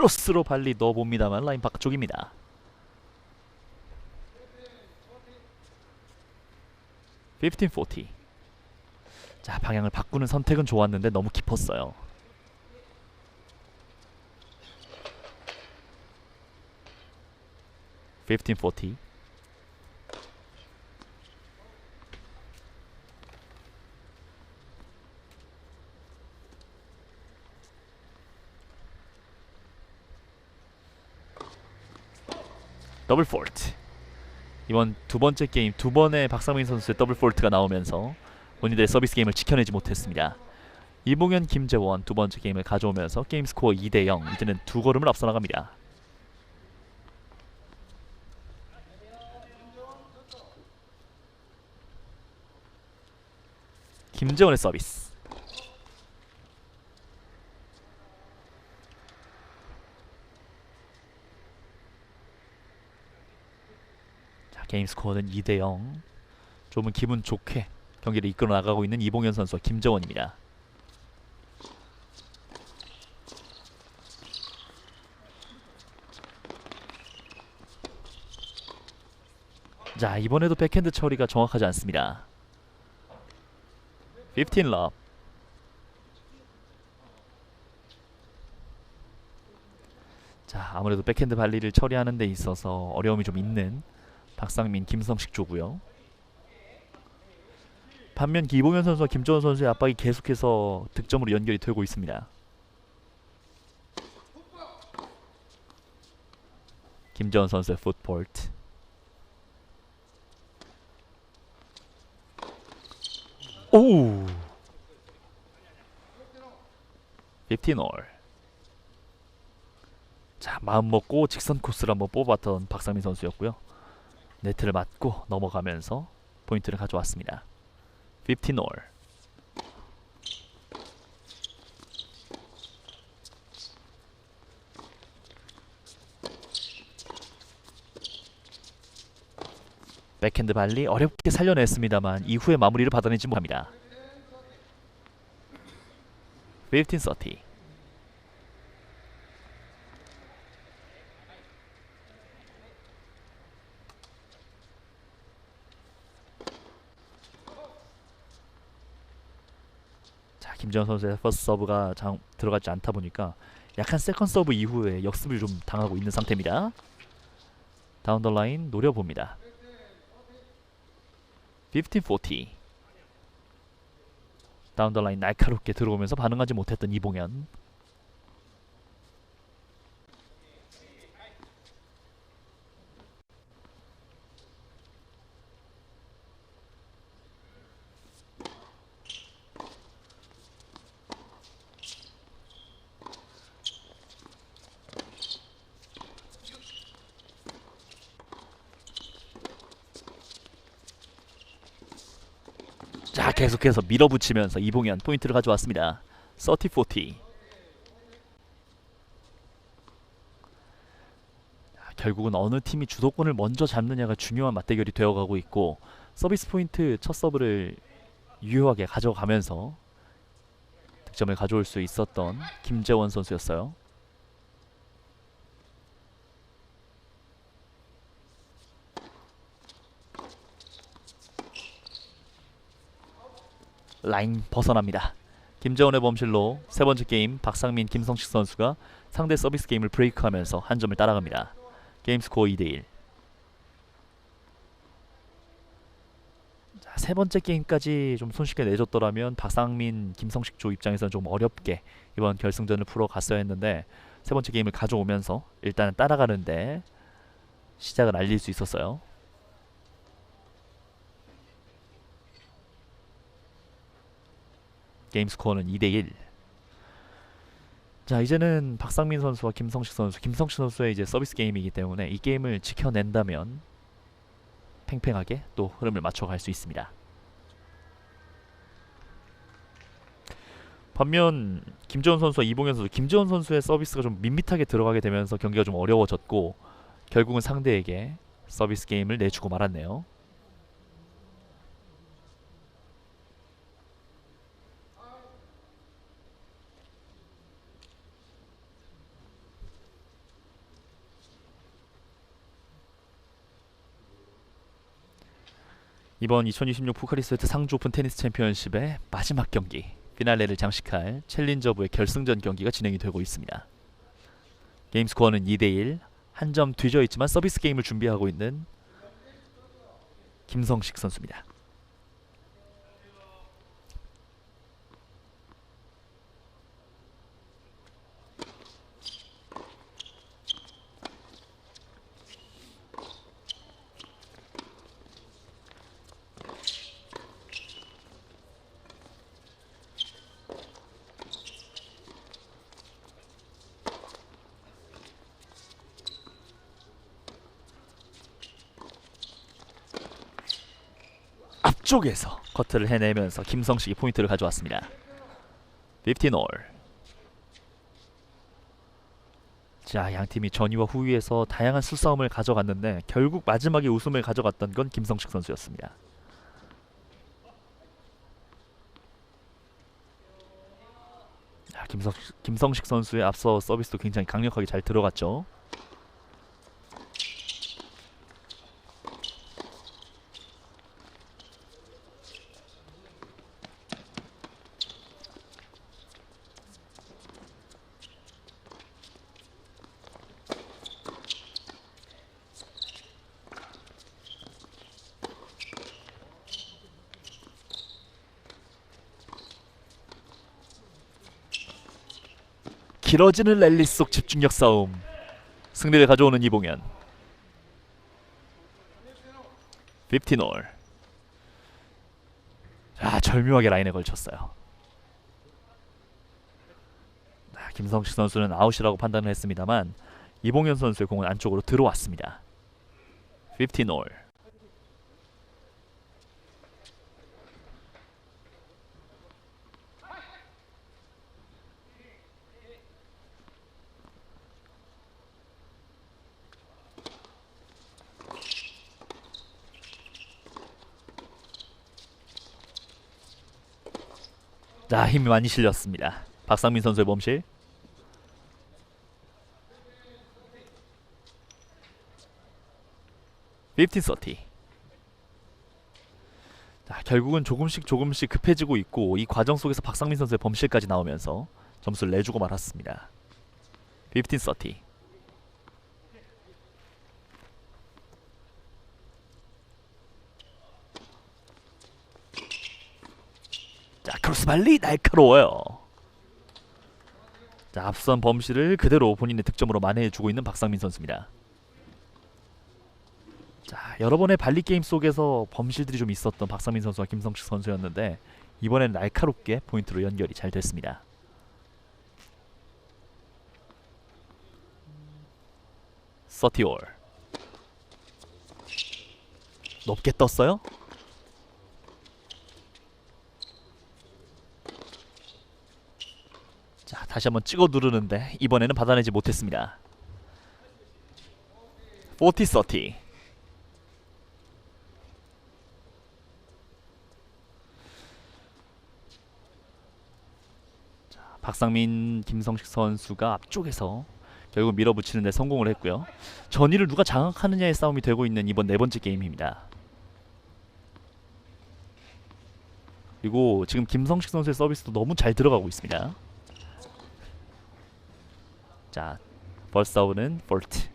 크로스로 발리 넣어봅니다만 라인 바깥쪽입니다. 1540. 자, 방향을 바꾸는 선택은 좋았는데 너무 깊었어요. (1540) 더블 폴트. 이번 두 번째 게임 두 번의 박상민 선수의 더블 폴트가 나오면서 본인들의 서비스 게임을 지켜내지 못했습니다. 이봉현, 김재원 두 번째 게임을 가져오면서 게임 스코어 2대0. 이제는 두 걸음을 앞서 나갑니다. 김재원의 서비스. 자, 게임 스코어는 2대0. 조금 기분 좋게 경기를 이끌어 나가고 있는 이봉현 선수와 김재원입니다. 자, 이번에도 백핸드 처리가 정확하지 않습니다. 15 러브. 자, 아무래도 백핸드 발리를 처리하는 데 있어서 어려움이 좀 있는 박상민, 김성식 조고요. 반면 이봉현 선수와 김재원 선수의 압박이 계속해서 득점으로 연결이 되고 있습니다. 김재원 선수의 풋폴트. 오! 15올. 자, 마음 먹고 직선 코스를 한번 뽑았던 박상민 선수였고요. 네트를 맞고 넘어가면서 포인트를 가져왔습니다. 15올. 백핸드 발리 어렵게 살려냈습니다만 이후에 마무리를 받아내지 못합니다. 15-30. 자, 김재원 선수의 퍼스트 서브가 들어가지 않다 보니까 약간 세컨 서브 이후에 역습을 좀 당하고 있는 상태입니다. 다운 더 라인 노려봅니다. 15-40. 다운 더 라인 날카롭게 들어오면서 반응하지 못했던 이봉현. 자, 계속해서 밀어붙이면서 이봉현 포인트를 가져왔습니다. 30-40. 결국은 어느 팀이 주도권을 먼저 잡느냐가 중요한 맞대결이 되어가고 있고, 서비스 포인트 첫 서브를 유효하게 가져가면서 득점을 가져올 수 있었던 김재원 선수였어요. 라인 벗어납니다. 김재원의 범실로 세 번째 게임 박상민, 김성식 선수가 상대 서비스 게임을 브레이크하면서 한 점을 따라갑니다. 게임 스코어 2대1. 자, 세 번째 게임까지 좀 손쉽게 내줬더라면 박상민, 김성식 조 입장에서는 좀 어렵게 이번 결승전을 풀어갔어야 했는데, 세 번째 게임을 가져오면서 일단은 따라가는데 시작을 알릴 수 있었어요. 게임 스코어는 2대1. 자, 이제는 박상민 선수와 김성식 선수의 이제 서비스 게임이기 때문에 이 게임을 지켜낸다면 팽팽하게 또 흐름을 맞춰갈 수 있습니다. 반면 김재원 선수와 이봉현 선수, 김재원 선수의 서비스가 좀 밋밋하게 들어가게 되면서 경기가 좀 어려워졌고, 결국은 상대에게 서비스 게임을 내주고 말았네요. 이번 2026 포카리스웨트 상주 오픈 테니스 챔피언십의 마지막 경기 피날레를 장식할 챌린저부의 결승전 경기가 진행이 되고 있습니다. 게임 스코어는 2대1, 한 점 뒤져 있지만 서비스 게임을 준비하고 있는 김성식 선수입니다. 앞쪽에서 커트를 해내면서 김성식이 포인트를 가져왔습니다. 15올. 자, 양팀이 전위와 후위에서 다양한 수싸움을 가져갔는데 결국 마지막에 웃음을 가져갔던 건 김성식 선수였습니다. 자, 김성식 선수의 앞서 서비스도 굉장히 강력하게 잘 들어갔죠. 길어지는 랠리 속 집중력 싸움. 승리를 가져오는 이봉현. 15올. 자, 절묘하게 라인에 걸쳤어요. 김성식 선수는 아웃이라고 판단을 했습니다만 이봉현 선수의 공은 안쪽으로 들어왔습니다. 15올. 자, 힘이 많이 실렸습니다. 박상민 선수의 범실. (15-30) 자, 결국은 조금씩 급해지고 있고 이 과정 속에서 박상민 선수의 범실까지 나오면서 점수를 내주고 말았습니다. 15-30. 자, 크로스발리 날카로워요. 자, 앞선 범실을 그대로 본인의 득점으로 만회해주고 있는 박상민 선수입니다. 자, 여러 번의 발리 게임 속에서 범실들이 좀 있었던 박상민 선수와 김성식 선수였는데 이번에는 날카롭게 포인트로 연결이 잘 됐습니다. 서티올. 높게 떴어요. 자, 다시 한번 찍어 누르는데 이번에는 받아내지 못했습니다. 40-30. 자, 박상민, 김성식 선수가 앞쪽에서 결국 밀어붙이는 데 성공을 했고요. 전위를 누가 장악하느냐의 싸움이 되고 있는 이번 네 번째 게임입니다. 그리고 지금 김성식 선수의 서비스도 너무 잘 들어가고 있습니다. 자, 벌싸우는 볼트.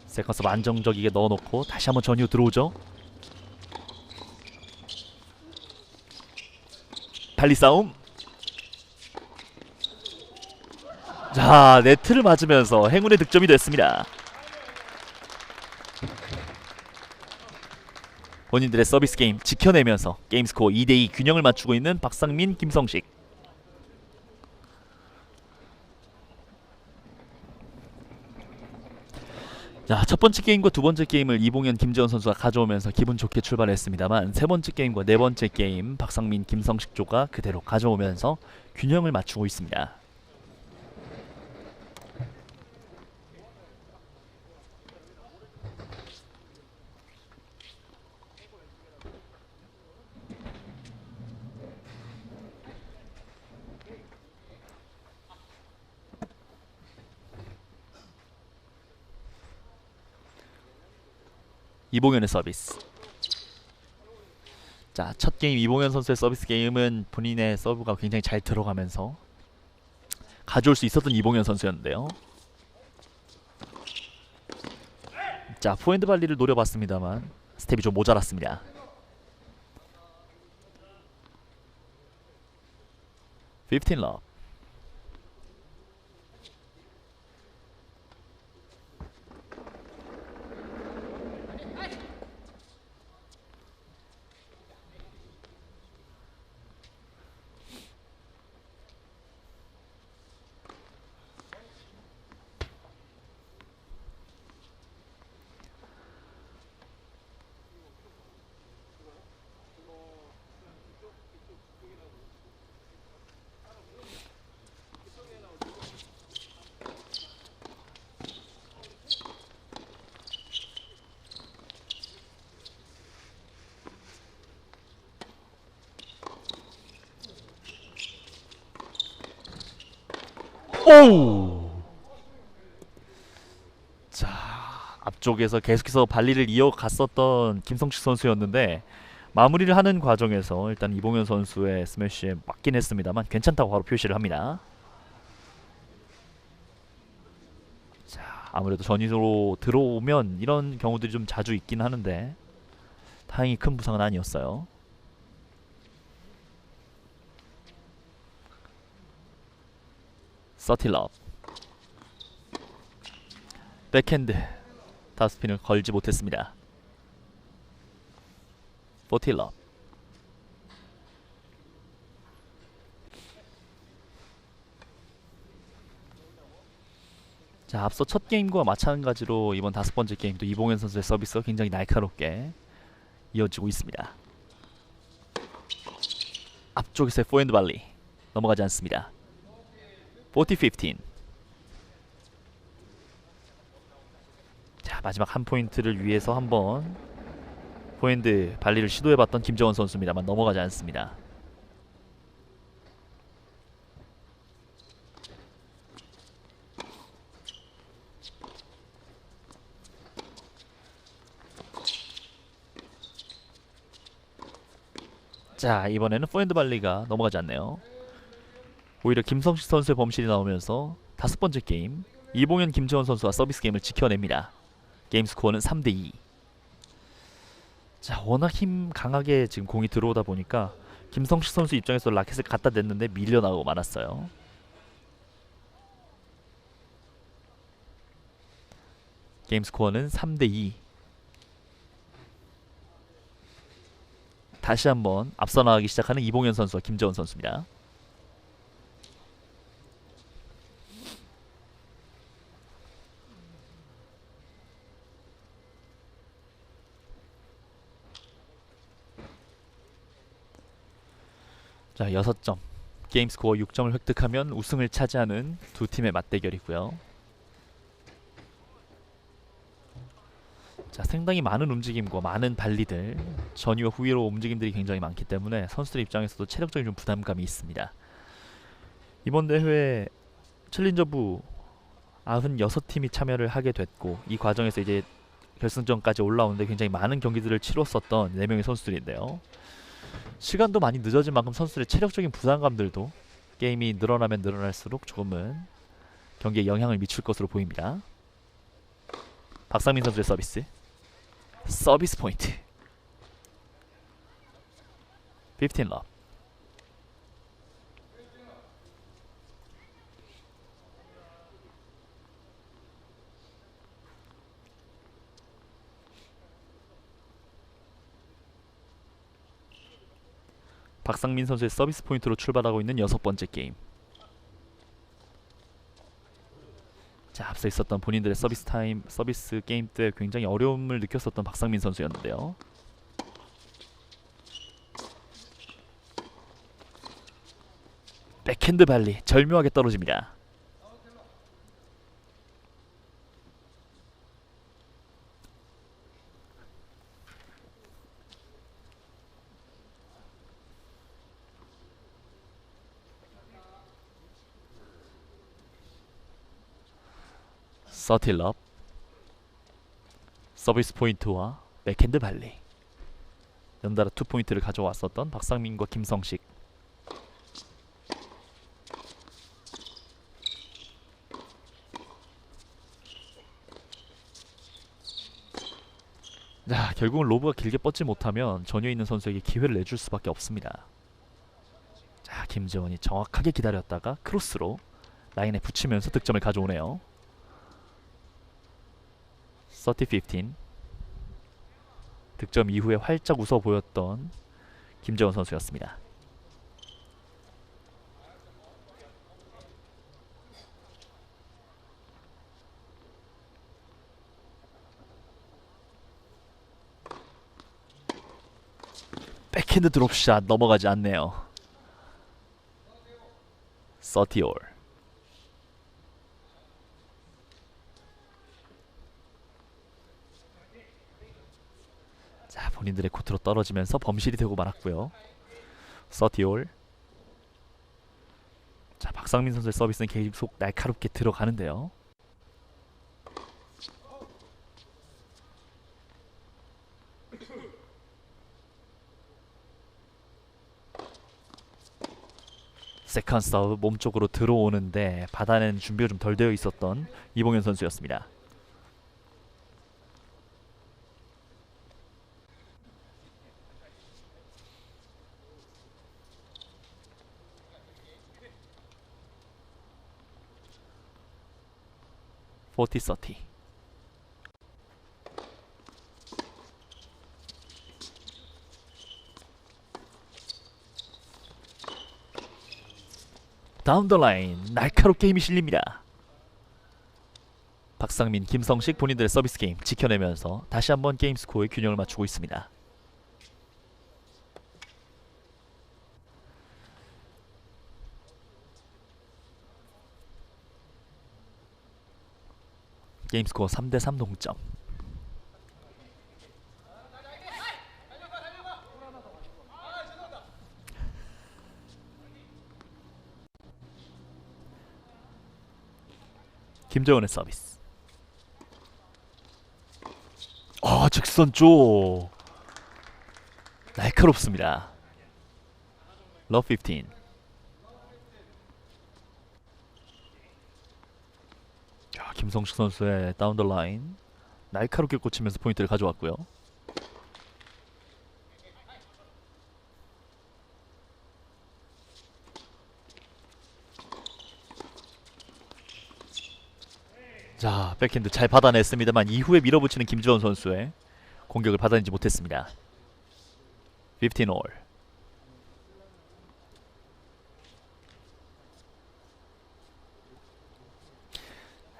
세컨서브 안정적이게 넣어놓고 다시 한번 전유 들어오죠. 발리 싸움. 자, 네트를 맞으면서 행운의 득점이 됐습니다. 본인들의 서비스 게임 지켜내면서 게임 스코어 2대2 균형을 맞추고 있는 박상민, 김성식. 자, 첫 번째 게임과 두 번째 게임을 이봉현, 김재원 선수가 가져오면서 기분 좋게 출발했습니다만 세 번째 게임과 네 번째 게임 박상민, 김성식 조가 그대로 가져오면서 균형을 맞추고 있습니다. 이봉현의 서비스. 자, 첫 게임 이봉현 선수의 서비스 게임은 본인의 서브가 굉장히 잘 들어가면서 가져올 수 있었던 이봉현 선수였는데요. 자, 포핸드 발리를 노려봤습니다만 스텝이 좀 모자랐습니다. (15 love) 오! 자, 앞쪽에서 계속해서 발리를 이어갔었던 김성식 선수였는데 마무리를 하는 과정에서 일단 이봉현 선수의 스매시에 맞긴 했습니다만 괜찮다고 바로 표시를 합니다. 자, 아무래도 전위로 들어오면 이런 경우들이 좀 자주 있긴 하는데 다행히 큰 부상은 아니었어요. 서틸럽 백핸드 타스핀을 걸지 못했습니다. 포틸럽 자, 앞서 첫 게임과 마찬가지로 이번 5번째 게임도 이봉현 선수의 서비스가 굉장히 날카롭게 이어지고 있습니다. 앞쪽에서의 포핸드 발리 넘어가지 않습니다. 40-15. 자, 마지막 한 포인트를 위해서 한번 포핸드 발리를 시도해봤던 김재원 선수입니다만 넘어가지 않습니다. 자, 이번에는 포핸드 발리가 넘어가지 않네요. 오히려 김성식 선수의 범실이 나오면서 5번째 게임 이봉현 김재원 선수와 서비스 게임을 지켜냅니다. 게임 스코어는 3대2. 자, 워낙 힘 강하게 지금 공이 들어오다 보니까 김성식 선수 입장에서 라켓을 갖다 댔는데 밀려나고 말았어요. 게임 스코어는 3대2. 다시 한번 앞서 나가기 시작하는 이봉현 선수와 김재원 선수입니다. 자, 6점. 게임 스코어 6점을 획득하면 우승을 차지하는 두 팀의 맞대결이고요. 자, 상당히 많은 움직임과 많은 발리들, 전위와 후위로 움직임들이 굉장히 많기 때문에 선수들 입장에서도 체력적인 좀 부담감이 있습니다. 이번 대회 챌린저부 96팀이 참여를 하게 됐고 이 과정에서 이제 결승전까지 올라오는데 굉장히 많은 경기들을 치렀었던 4명의 선수들인데요. 시간도 많이 늦어진 만큼 선수들의 체력적인 부담감들도 게임이 늘어나면 늘어날수록 조금은 경기에 영향을 미칠 것으로 보입니다. 박상민 선수의 서비스 포인트. 15 love. 박상민 선수의 서비스 포인트로 출발하고 있는 6번째 게임. 자, 앞서 있었던 본인들의 서비스 게임 때 굉장히 어려움을 느꼈었던 박상민 선수였는데요. 백핸드 발리 절묘하게 떨어집니다. 서틸럽 서비스 포인트와 백핸드 발리. 연달아 2포인트를 가져왔었던 박상민과 김성식. 자, 결국은 로브가 길게 뻗지 못하면 전혀 있는 선수에게 기회를 내줄 수밖에 없습니다. 자, 김재원이 정확하게 기다렸다가 크로스로 라인에 붙이면서 득점을 가져오네요. 30-15. 득점 이후에 활짝 웃어 보였던 김재원 선수였습니다. 백핸드 드롭샷 넘어가지 않네요. 30올. 자, 본인들의 코트로 떨어지면서 범실이 되고 말았고요. 30올. 자, 박상민 선수의 서비스는 계속 날카롭게 들어가는데요. 세컨 서브 몸쪽으로 들어오는데 받아내는 준비가 좀 덜 되어 있었던 이봉현 선수였습니다. 포티 서티. 다운 더 라인 날카롭게 힘이 실립니다. 박상민, 김성식 본인들의 서비스 게임 지켜내면서 다시 한번 게임 스코어의 균형을 맞추고 있습니다. 게임 스코어 3대3 동점. 김재원의 서비스. 직선 쪽 날카롭습니다. 러브 15. 자, 김성식 선수의 다운 더 라인 날카롭게 꽂히면서 포인트를 가져왔고요. 자, 백핸드 잘 받아냈습니다만 이후에 밀어붙이는 김지원 선수의 공격을 받아내지 못했습니다. 15올.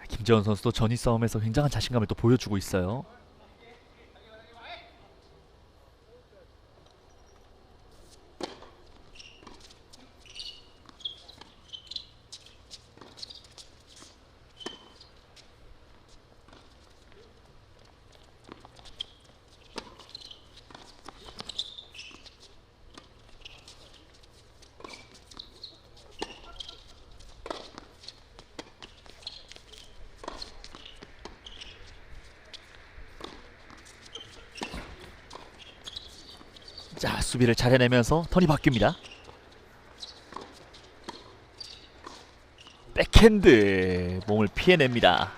김지원 선수도 전위 싸움에서 굉장한 자신감을 또 보여주고 있어요. 자, 수비를 잘 해내면서 턴이 바뀝니다. 백핸드 몸을 피해냅니다.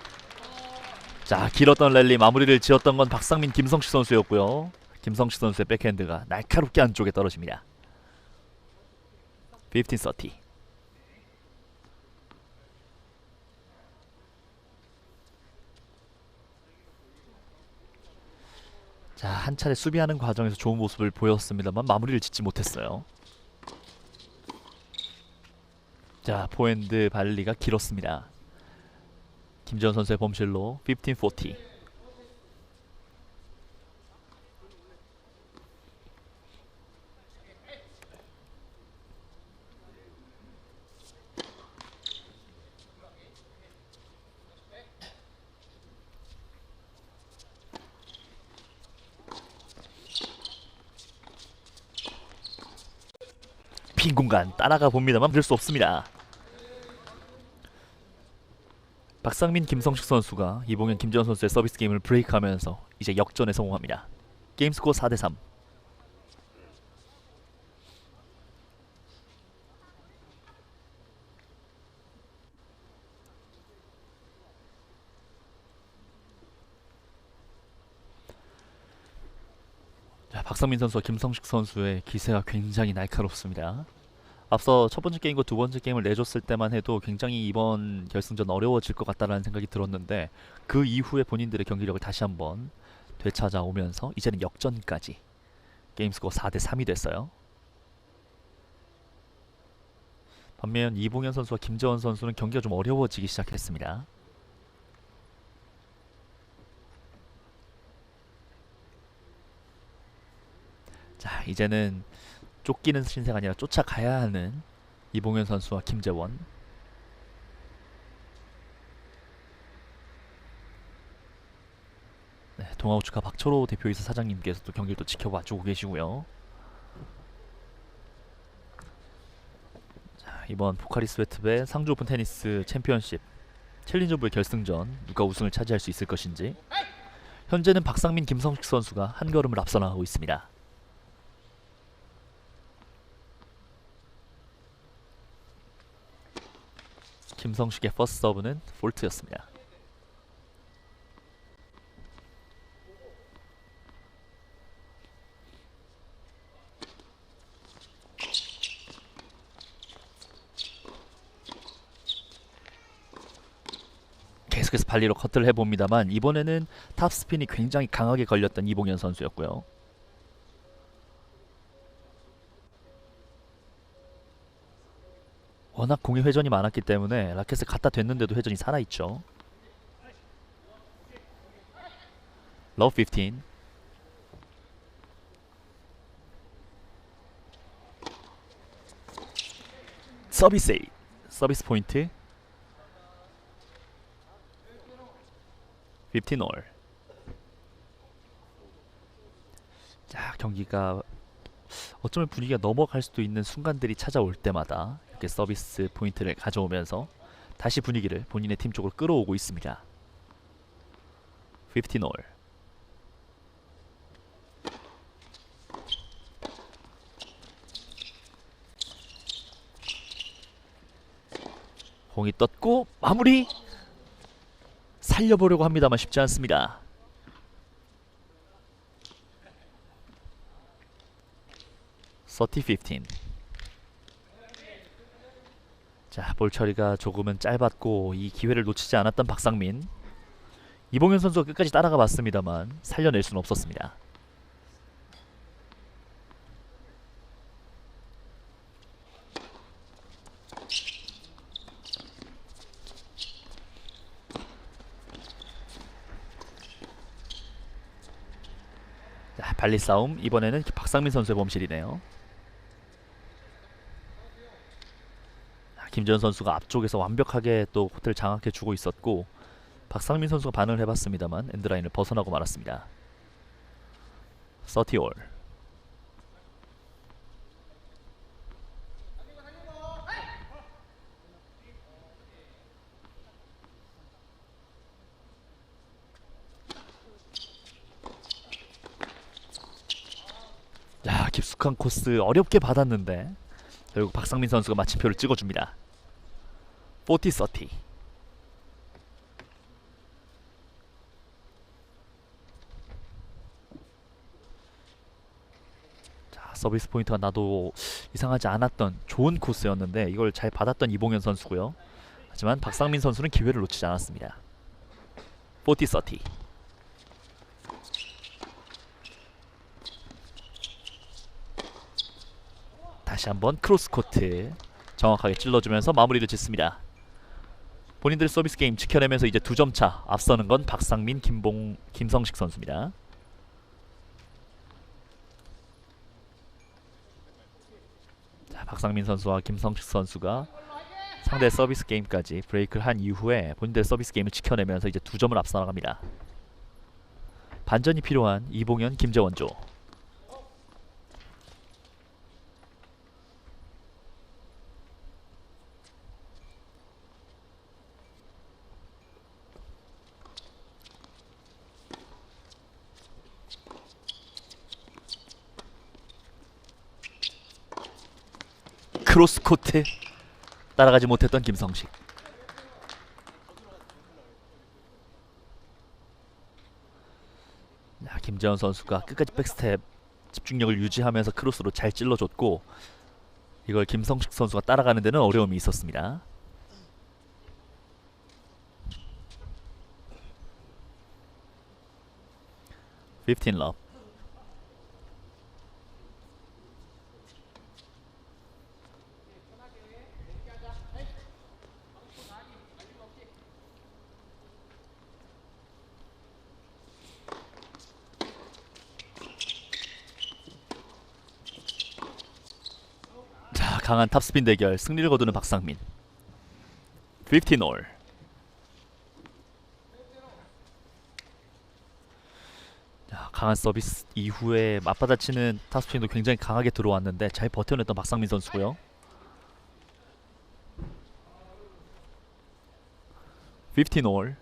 자, 길었던 랠리 마무리를 지었던 건 박상민, 김성식 선수였고요. 김성식 선수의 백핸드가 날카롭게 안쪽에 떨어집니다. 15-30. 자, 한 차례 수비하는 과정에서 좋은 모습을 보였습니다만 마무리를 짓지 못했어요. 자, 포핸드 발리가 길었습니다. 김지원 선수의 범실로 15-40. 빈 공간 따라가 봅니다만 될 수 없습니다. 박상민, 김성식 선수가 이봉현, 김재원 선수의 서비스 게임을 브레이크하면서 이제 역전에 성공합니다. 게임 스코어 4대3. 자, 박상민 선수와 김성식 선수의 기세가 굉장히 날카롭습니다. 앞서 첫 번째 게임과 두 번째 게임을 내줬을 때만 해도 굉장히 이번 결승전 어려워질 것 같다라는 생각이 들었는데 그 이후에 본인들의 경기력을 다시 한번 되찾아오면서 이제는 역전까지 게임스코어 4대3이 됐어요. 반면 이봉현 선수와 김재원 선수는 경기가 좀 어려워지기 시작했습니다. 자, 이제는 쫓기는 신세가 아니라 쫓아가야 하는 이봉현 선수와 김재원. 네, 동아우츠카 박철호 대표이사 사장님께서 또 경기를 또 지켜봐주고 계시고요. 자, 이번 포카리 스웨트배 상주 오픈 테니스 챔피언십 챌린저부의 결승전 누가 우승을 차지할 수 있을 것인지. 현재는 박상민, 김성식 선수가 한 걸음을 앞서 나가고 있습니다. 김성식의 퍼스트 서브는 폴트였습니다. 계속해서 발리로 커트를 해봅니다만 이번에는 탑스핀이 굉장히 강하게 걸렸던 이봉현 선수였고요. 워낙 공이 회전이 많았기 때문에 라켓을 갖다 댔는데도 회전이 살아있죠. 러브 15. 서비스 8. 서비스 포인트 15올. 자, 경기가 어쩌면 분위기가 넘어갈 수도 있는 순간들이 찾아올 때마다 이렇게 서비스 포인트를 가져오면서 다시 분위기를 본인의 팀 쪽으로 끌어오고 있습니다. 15올. 공이 떴고 마무리! 살려보려고 합니다만 쉽지 않습니다. 서티 15. 자, 볼 처리가 조금은 짧았고 이 기회를 놓치지 않았던 박상민. 이봉현 선수가 끝까지 따라가 봤습니다만 살려낼 수는 없었습니다. 자, 발리 싸움. 이번에는 박상민 선수의 범실이네요. 김재현 선수가 앞쪽에서 완벽하게 또 코트를 장악해 주고 있었고 박상민 선수가 반응을 해봤습니다만 엔드라인을 벗어나고 말았습니다. 30올. 야, 깊숙한 코스 어렵게 받았는데 결국 박상민 선수가 마침표를 찍어줍니다. 40-30. 자, 서비스 포인트가 나도 이상하지 않았던 좋은 코스였는데 이걸 잘 받았던 이봉현 선수고요. 하지만 박상민 선수는 기회를 놓치지 않았습니다. 40-30. 다시 한번 크로스 코트 정확하게 찔러주면서 마무리를 짓습니다. 본인들 서비스 게임 지켜내면서 이제 2점 차 앞서는 건 박상민, 김성식 선수입니다. 자, 박상민 선수와 김성식 선수가 상대 서비스 게임까지 브레이크를 한 이후에 본인들 서비스 게임을 지켜내면서 이제 2점을 앞서 나갑니다. 반전이 필요한 이봉현, 김재원조. 크로스 코트 따라가지 못했던 김성식. 자, 김재원 선수가 끝까지 백스텝 집중력을 유지하면서 크로스로 잘 찔러줬고 이걸 김성식 선수가 따라가는 데는 어려움이 있었습니다. (15 love) 자, 강한 탑스핀 대결 승리를 거두는 박상민. 15 all. 자, 강한 서비스 이후에 맞받아치는 탑스핀도 굉장히 강하게 들어왔는데 잘 버텨냈던 박상민 선수고요. 15 all.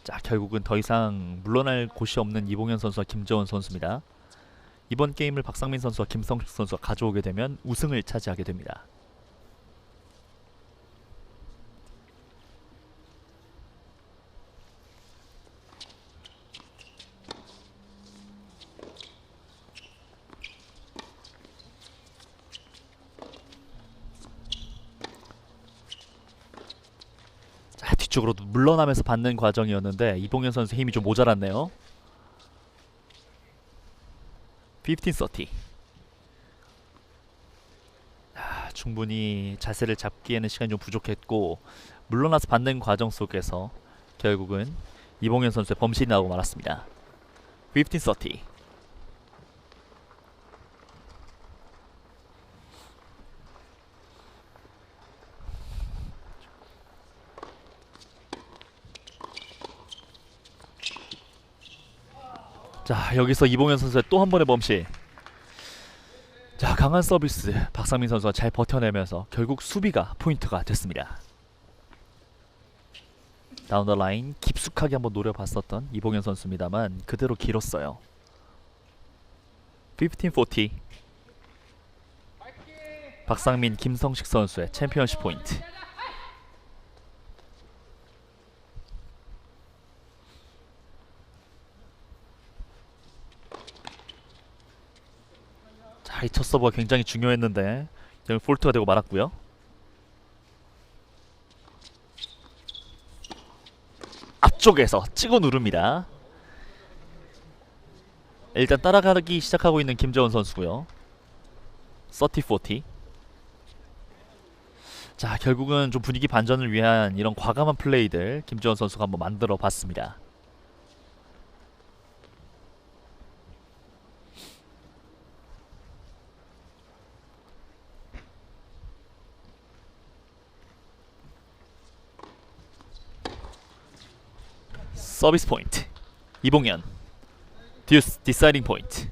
자, 결국은 더 이상 물러날 곳이 없는 이봉현 선수와 김재원 선수입니다. 이번 게임을 박상민 선수와 김성식 선수가 가져오게 되면 우승을 차지하게 됩니다. 자, 뒤쪽으로 물러나면서 받는 과정이었는데 이봉현 선수 힘이 좀 모자랐네요. 15-30. 충분히 자세를 잡기에는 시간이 좀 부족했고 물러나서 받는 과정 속에서 결국은 이봉현 선수의 범실이 나오고 말았습니다. 15-30. 자, 여기서 이봉현 선수의 또 한 번의 범실. 자, 강한 서비스 박상민 선수가 잘 버텨내면서 결국 수비가 포인트가 됐습니다. 다운 더 라인 깊숙하게 한번 노려봤었던 이봉현 선수입니다만 그대로 길었어요. 15-40. 박상민 김성식 선수의 챔피언십 포인트. 자, 이 첫 서브가 굉장히 중요했는데 결국 폴트가 되고 말았고요. 앞쪽에서 찍어 누릅니다. 일단 따라가기 시작하고 있는 김재원 선수고요. 30-40. 자, 결국은 좀 분위기 반전을 위한 이런 과감한 플레이들 김재원 선수가 한번 만들어 봤습니다. 서비스 포인트 이봉현. 듀스 디사이딩 포인트.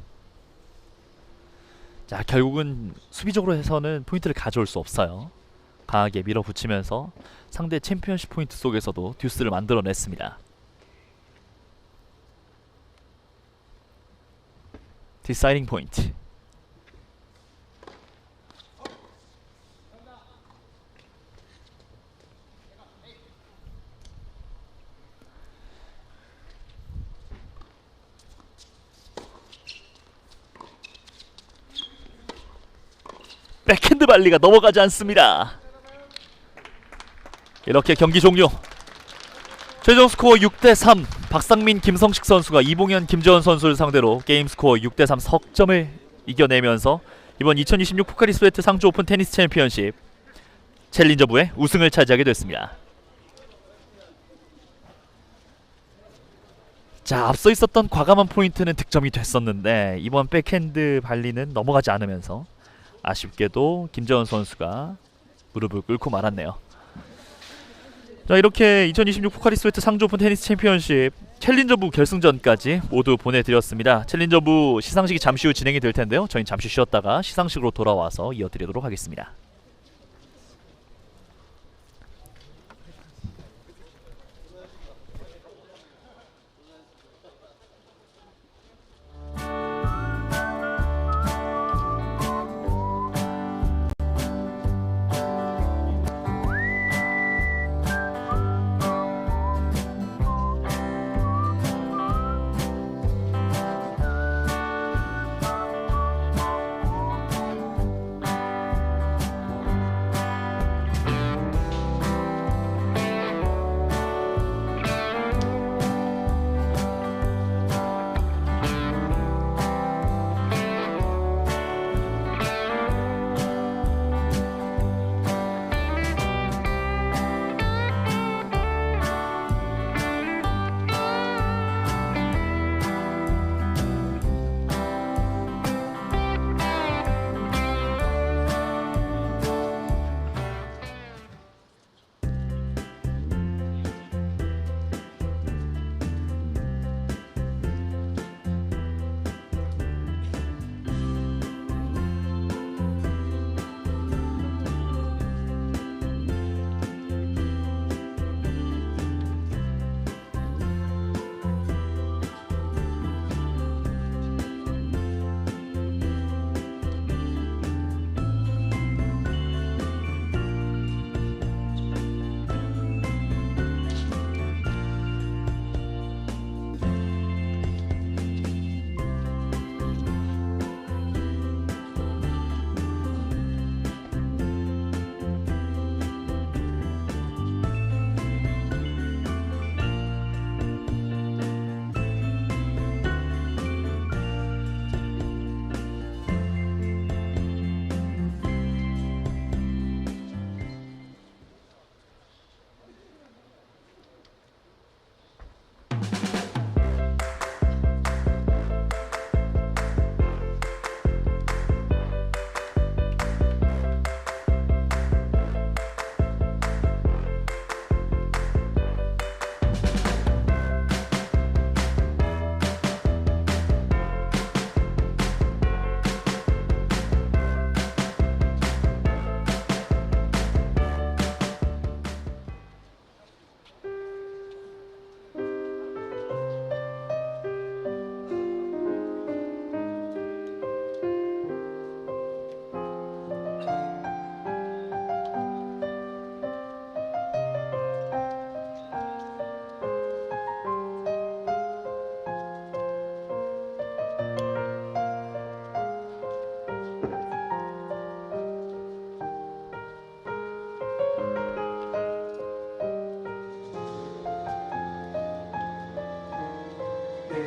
자, 결국은 수비적으로 해서는 포인트를 가져올 수 없어요. 강하게 밀어붙이면서 상대 챔피언십 포인트 속에서도 듀스를 만들어냈습니다. 디사이딩 포인트. 백핸드 발리가 넘어가지 않습니다. 이렇게 경기 종료. 최종 스코어 6대3. 박상민 김성식 선수가 이봉현 김재원 선수를 상대로 게임 스코어 6대3 석점을 이겨내면서 이번 2026 포카리 스웨트 상주 오픈 테니스 챔피언십 챌린저부의 우승을 차지하게 됐습니다. 자, 앞서 있었던 과감한 포인트는 득점이 됐었는데 이번 백핸드 발리는 넘어가지 않으면서 아쉽게도 김재원 선수가 무릎을 꿇고 말았네요. 자, 이렇게 2026 포카리 스웨트 상주 오픈 테니스 챔피언십 챌린저부 결승전까지 모두 보내드렸습니다. 챌린저부 시상식이 잠시 후 진행이 될 텐데요. 저희는 잠시 쉬었다가 시상식으로 돌아와서 이어드리도록 하겠습니다.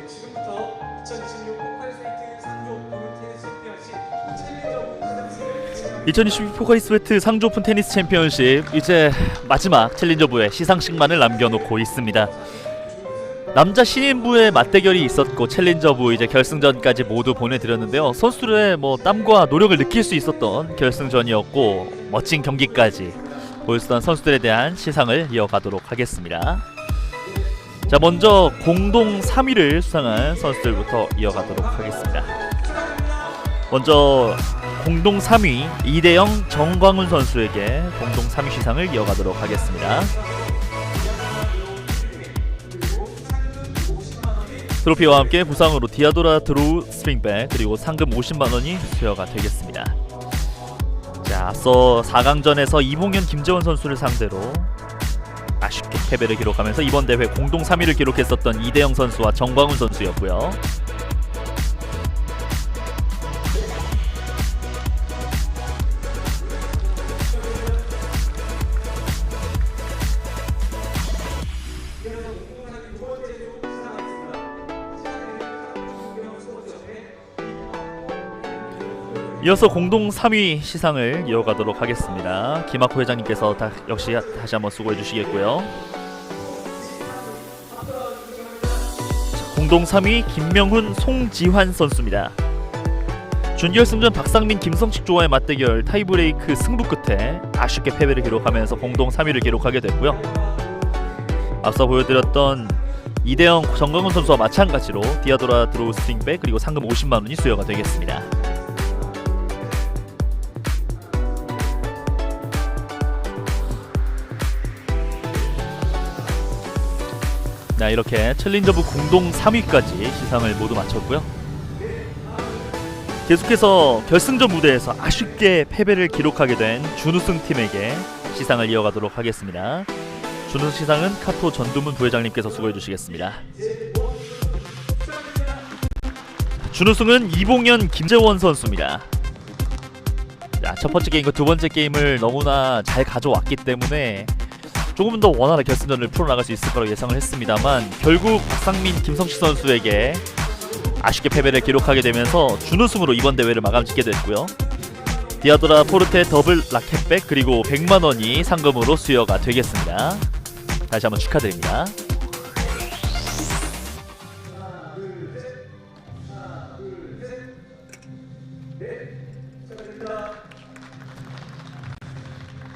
지금부터 2026 포카리스웨이트 상주 오픈 테니스 챔피언십 2026 포카리스웨이트 상주 오픈 테니스 챔피언십 이제 마지막 챌린저부의 시상식만을 남겨놓고 있습니다. 남자 신인부의 맞대결이 있었고 챌린저부 이제 결승전까지 모두 보내드렸는데요. 선수들의 땀과 노력을 느낄 수 있었던 결승전이었고 멋진 경기까지 보여주던 선수들에 대한 시상을 이어가도록 하겠습니다. 자, 먼저 공동 3위를 수상한 선수들부터 이어가도록 하겠습니다. 먼저 공동 3위 이대영 정광훈 선수에게 공동 3위 시상을 이어가도록 하겠습니다. 트로피와 함께 부상으로 디아도라 드로우 스프링백 그리고 상금 50만원이 수여가 되겠습니다. 자, 앞서 4강전에서 이봉현 김재원 선수를 상대로 아쉽게 패배를 기록하면서 이번 대회 공동 3위를 기록했었던 이대영 선수와 정광훈 선수였고요. 이어서 공동 3위 시상을 이어가도록 하겠습니다. 김학호 회장님께서 역시 다시 한번 수고해 주시겠고요. 공동 3위 김명훈 송지환 선수입니다. 준결승전 박상민 김성식 조와의 맞대결 타이브레이크 승부 끝에 아쉽게 패배를 기록하면서 공동 3위를 기록하게 됐고요. 앞서 보여드렸던 이대영 정광훈 선수와 마찬가지로 디아도라 드로우 스프링백 그리고 상금 50만원이 수여가 되겠습니다. 네, 이렇게 챌린저부 공동 3위까지 시상을 모두 마쳤고요. 계속해서 결승전 무대에서 아쉽게 패배를 기록하게 된 준우승 팀에게 시상을 이어가도록 하겠습니다. 준우승 시상은 카토 전두문 부회장님께서 수고해 주시겠습니다. 준우승은 이봉현 김재원 선수입니다. 자, 첫 번째 게임과 두 번째 게임을 너무나 잘 가져왔기 때문에 조금 더 원활한 결승전을 풀어나갈 수 있을 거라고 예상을 했습니다만 결국 박상민 김성식 선수에게 아쉽게 패배를 기록하게 되면서 준우승으로 이번 대회를 마감짓게 됐고요. 디아도라 포르테 더블 라켓백 그리고 100만원이 상금으로 수여가 되겠습니다. 다시 한번 축하드립니다.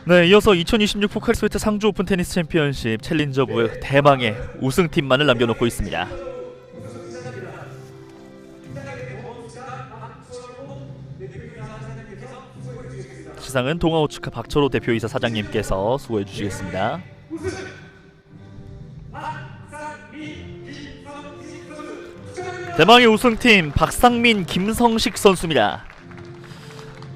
네, 이어서 2026 포카리스웨이트 상주 오픈 테니스 챔피언십 챌린저부의 대망의 우승팀만을 남겨놓고 있습니다. 시상은 동아오츠카 박철호 대표이사 사장님께서 수고해 주시겠습니다. 대망의 우승팀 박상민 김성식 선수입니다.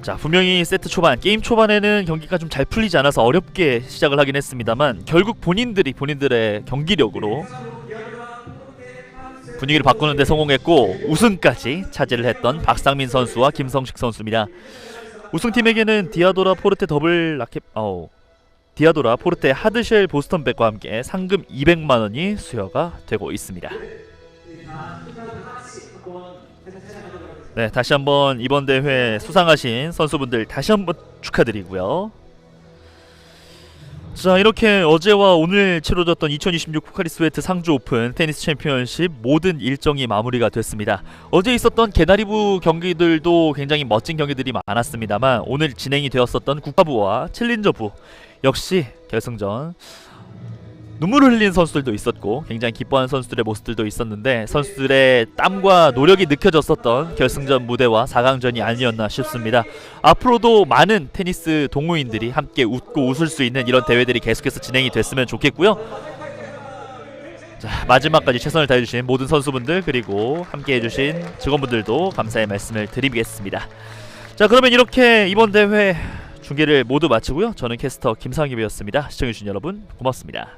자, 분명히 세트 초반, 게임 초반에는 경기가 좀 잘 풀리지 않아서 어렵게 시작을 하긴 했습니다만 결국 본인들의 경기력으로 분위기를 바꾸는 데 성공했고 우승까지 차지를 했던 박상민 선수와 김성식 선수입니다. 우승팀에게는 디아도라 포르테 더블 라켓 디아도라 포르테 하드쉘 보스턴백과 함께 상금 200만원이 수여가 되고 있습니다. 네, 다시 한번 이번 대회 수상하신 선수분들 다시 한번 축하드리고요. 자, 이렇게 어제와 오늘 치러졌던 2026 포카리스웨이트 상주 오픈 테니스 챔피언십 모든 일정이 마무리가 됐습니다. 어제 있었던 개나리부 경기들도 굉장히 멋진 경기들이 많았습니다만 오늘 진행이 되었었던 국가부와 챌린저부 역시 결승전 눈물을 흘린 선수들도 있었고 굉장히 기뻐하는 선수들의 모습들도 있었는데 선수들의 땀과 노력이 느껴졌었던 결승전 무대와 4강전이 아니었나 싶습니다. 앞으로도 많은 테니스 동호인들이 함께 웃고 웃을 수 있는 이런 대회들이 계속해서 진행이 됐으면 좋겠고요. 자, 마지막까지 최선을 다해주신 모든 선수분들 그리고 함께해주신 직원분들도 감사의 말씀을 드리겠습니다. 자, 그러면 이렇게 이번 대회 중계를 모두 마치고요. 저는 캐스터 김상엽이었습니다. 시청해주신 여러분 고맙습니다.